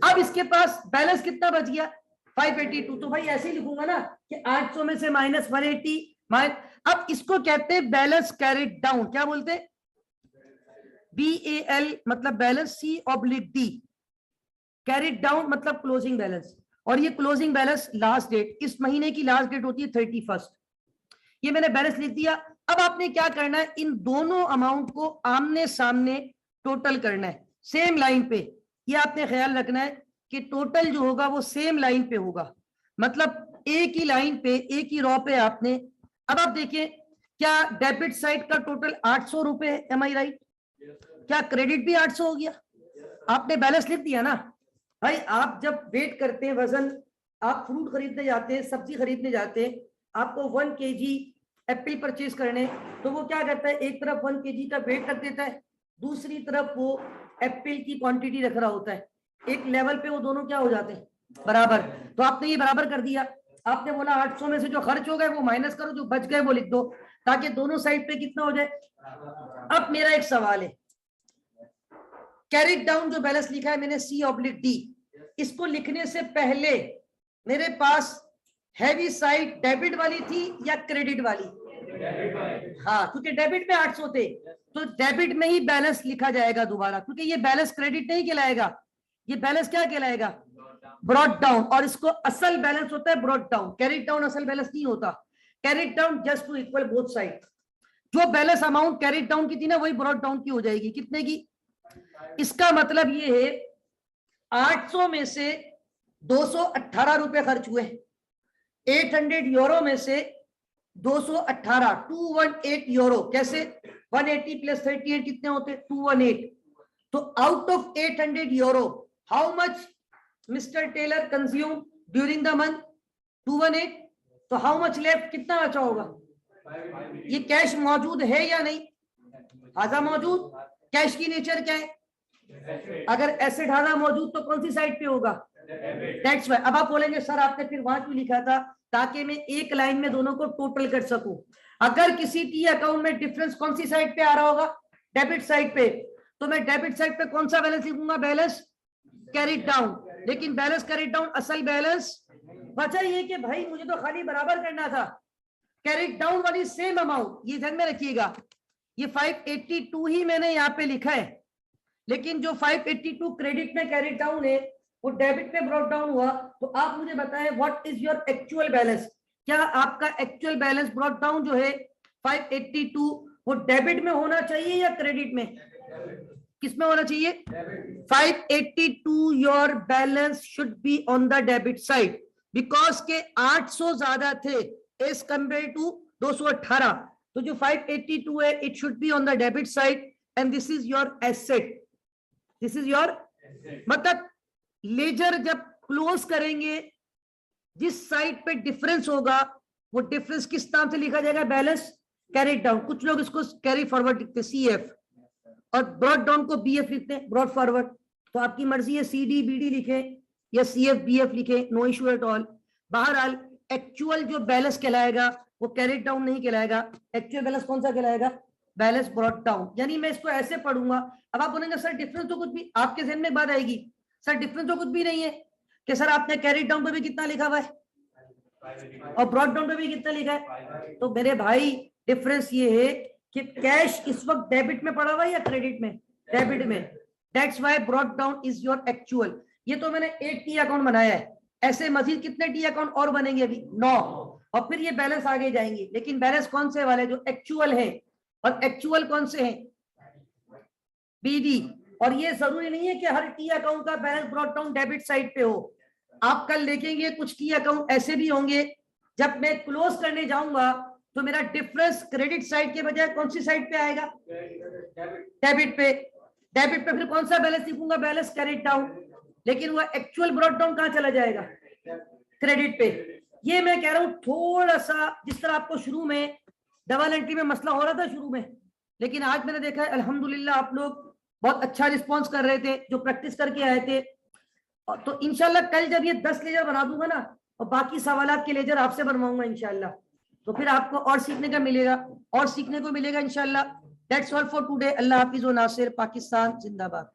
अब इसके पास बैलेंस कितना बच गया? 582। तो भाई ऐसे ही लिखूंगा ना कि 800 में से माइनस 180 अब इसको कहते हैं बैलेंस कैरिड डाउन। क्या बोलते हैं? BAL मतलब बैलेंस, C/D कैरिड डाउन मतलब क्लोजिंग बैलेंस। और ये क्लोजिंग बैलेंस लास्ट डेट, इस महीने की लास्ट डेट होती है 31। ये मैंने बैलेंस लिख दिया। अब आपने क्या करना है, इन दोनों अमाउंट को आमने सामने टोटल करना है, सेम लाइन पे। ये आपने ख्याल रखना है कि टोटल जो होगा वो सेम लाइन पे होगा, मतलब एक ही लाइन पे, एक ही रॉ पे आपने। अब आप देखिए, क्या डेबिट साइड का टोटल 800 रुपए है? एम आई राइट? क्या क्रेडिट भी 800 हो गया? आपने बैलेंस लिख दिया ना भाई। आप जब वेट करते हैं वजन, आप फ्रूट खरीदने जाते हैं, सब्जी खरीदने जाते हैं, आपको 1 kg एप्पल परचेज करने, तो वो क्या करता है, एक तरफ 1 kg का वेट रख देता है, दूसरी तरफ वो एप्पल की क्वांटिटी रख रहा होता है। एक लेवल पे वो दोनों क्या हो जाते हैं? बराबर। तो आपने ये बराबर कर दिया। आपने बोला 800 में से जो खर्च हो गए वो माइनस करो, जो बच गए वो लिख दो, ताकि दोनों साइड पे कितना हो जाए। अब मेरा एक सवाल है, कैरिड डाउन जो बैलेंस लिखा है मैंने C/D, इसको लिखने से पहले मेरे पास हैवी साइड डेबिट वाली थी या क्रेडिट वाली? हाँ, क्योंकि डेबिट में 800 थे, तो डेबिट में ही बैलेंस लिखा जाएगा दोबारा, क्योंकि ये बैलेंस क्रेडिट नहीं कहलाएगा, ये बैलेंस क्या कहलाएगा? Brought down. और इसको असल बैलेंस होता है ब्रॉट डाउन, कैरिड डाउन असल बैलेंस नहीं होता। Carried down just to equal both side. जो बैलेंस अमाउंट कैरिड डाउन की थी ना, वही ब्रॉट डाउन की हो जाएगी। कितने की? इसका मतलब ये है 800 में से 218 रुपए खर्च हुए, 800 यूरो में से 218, 218 यूरो। कैसे? 180 प्लस 38 कितने होते? 218। तो out of 800 euro how much mister Taylor consume during the month? 218। तो हाउ मच लेफ्ट, कितना बचा होगा? ये कैश मौजूद है या नहीं? हाजा मौजूद। कैश की नेचर क्या है? अगर एसेट हाजा मौजूद तो कौन सी साइड पे होगा? That's why. अब आप बोलेंगे सर आपने फिर वहां क्यों लिखा था? ताकि मैं एक लाइन में दोनों को टोटल कर सकूं। अगर किसी टी अकाउंट में डिफरेंस कौन सी साइड पे आ रहा होगा? डेबिट साइड पे। तो मैं डेबिट साइड पे कौन सा बैलेंस लिखूंगा? Balance carried down. लेकिन बैलेंस कैरिड डाउन असल बैलेंस बचा। ये कि भाई मुझे तो खाली बराबर करना था, कैरिड डाउन वाली सेम अमाउंट, ये ध्यान में रखिएगा। ये 582 ही मैंने यहाँ पे लिखा है, लेकिन जो 582 क्रेडिट में कैरिड डाउन है वो डेबिट में ब्रॉट डाउन हुआ। तो आप मुझे बताएं what is your actual balance? क्या आपका एक्चुअल बैलेंस ब्रॉट डाउन जो है 582 वो डेबिट में होना चाहिए या क्रेडिट में? किस में होना चाहिए? 582 your balance should be on the debit side, because के 800 ज्यादा थे एज कंपेयर टू 218। तो जो 582 है it should be on the debit side and this is your asset, this is your. मतलब लेजर जब क्लोज करेंगे, जिस साइड पे डिफरेंस होगा वो डिफरेंस किस नाम से लिखा जाएगा? Balance carry down. कुछ लोग इसको कैरी फॉरवर्ड लिखते हैं CF, और ब्रॉड डाउन को BF लिखते हैं, ब्रॉड फॉरवर्ड। तो आपकी मर्जी है CD BD लिखे या CF BF लिखे, नो इशू एट ऑल। बहरहाल एक्चुअल जो बैलेंस कहलाएगा वो कैरी डाउन नहीं कहलाएगा। एक्चुअल बैलेंस कौन सा कहलाएगा? Balance brought down. यानी मैं इसको ऐसे पढ़ूंगा। अब आप बोलेंगे सर डिफरेंस तो कुछ भी, आपके ज़हन में बात आएगी सर डिफरेंस तो कुछ भी नहीं है कि सर आपने कैरी डाउन पे भी कितना लिखा हुआ है और ब्रॉड डाउन पे भी कितना लिखा है। तो मेरे भाई डिफरेंस ये है कि कैश इस वक्त डेबिट में पड़ा हुआ है या क्रेडिट में? डेबिट में। That's why brought down is your actual. ये तो मैंने 8 टी अकाउंट बनाया है, ऐसे मजीद कितने टी अकाउंट और बनेंगे? अभी 9, और फिर ये बैलेंस आगे जाएंगे। लेकिन बैलेंस कौन से वाले? जो एक्चुअल है। और एक्चुअल कौन से हैं? BD। और ये जरूरी नहीं है कि हर टी अकाउंट का balance brought down debit side पे हो। आप कल देखेंगे कुछ टी अकाउंट ऐसे भी होंगे जब मैं क्लोज करने जाऊंगा तो मेरा डिफरेंस क्रेडिट साइड के बजाय कौन सी साइड पे आएगा? डेबिट पे। डेबिट पे फिर कौन सा बैलेंस लिखूंगा? Balance carried down. लेकिन वो एक्चुअल ब्रॉट डाउन कहां चला जाएगा? क्रेडिट पे। ये मैं कह रहा हूं थोड़ा सा, जिस तरह आपको शुरू में डबल एंट्री में मसला हो रहा था शुरू में, लेकिन आज मैंने देखा है अल्हम्दुलिल्लाह आप लोग बहुत अच्छा रिस्पॉन्स कर रहे थे जो प्रैक्टिस करके आए थे। तो इंशाल्लाह कल जब ये 10 लेजर बना दूंगा ना, और बाकी सवालात के लेजर आपसे बनवाऊंगा इंशाल्लाह, तो फिर आपको और सीखने का मिलेगा, और सीखने को मिलेगा इंशाल्लाह। That's all for today. अल्लाह हाफिज व नासिर। पाकिस्तान जिंदाबाद।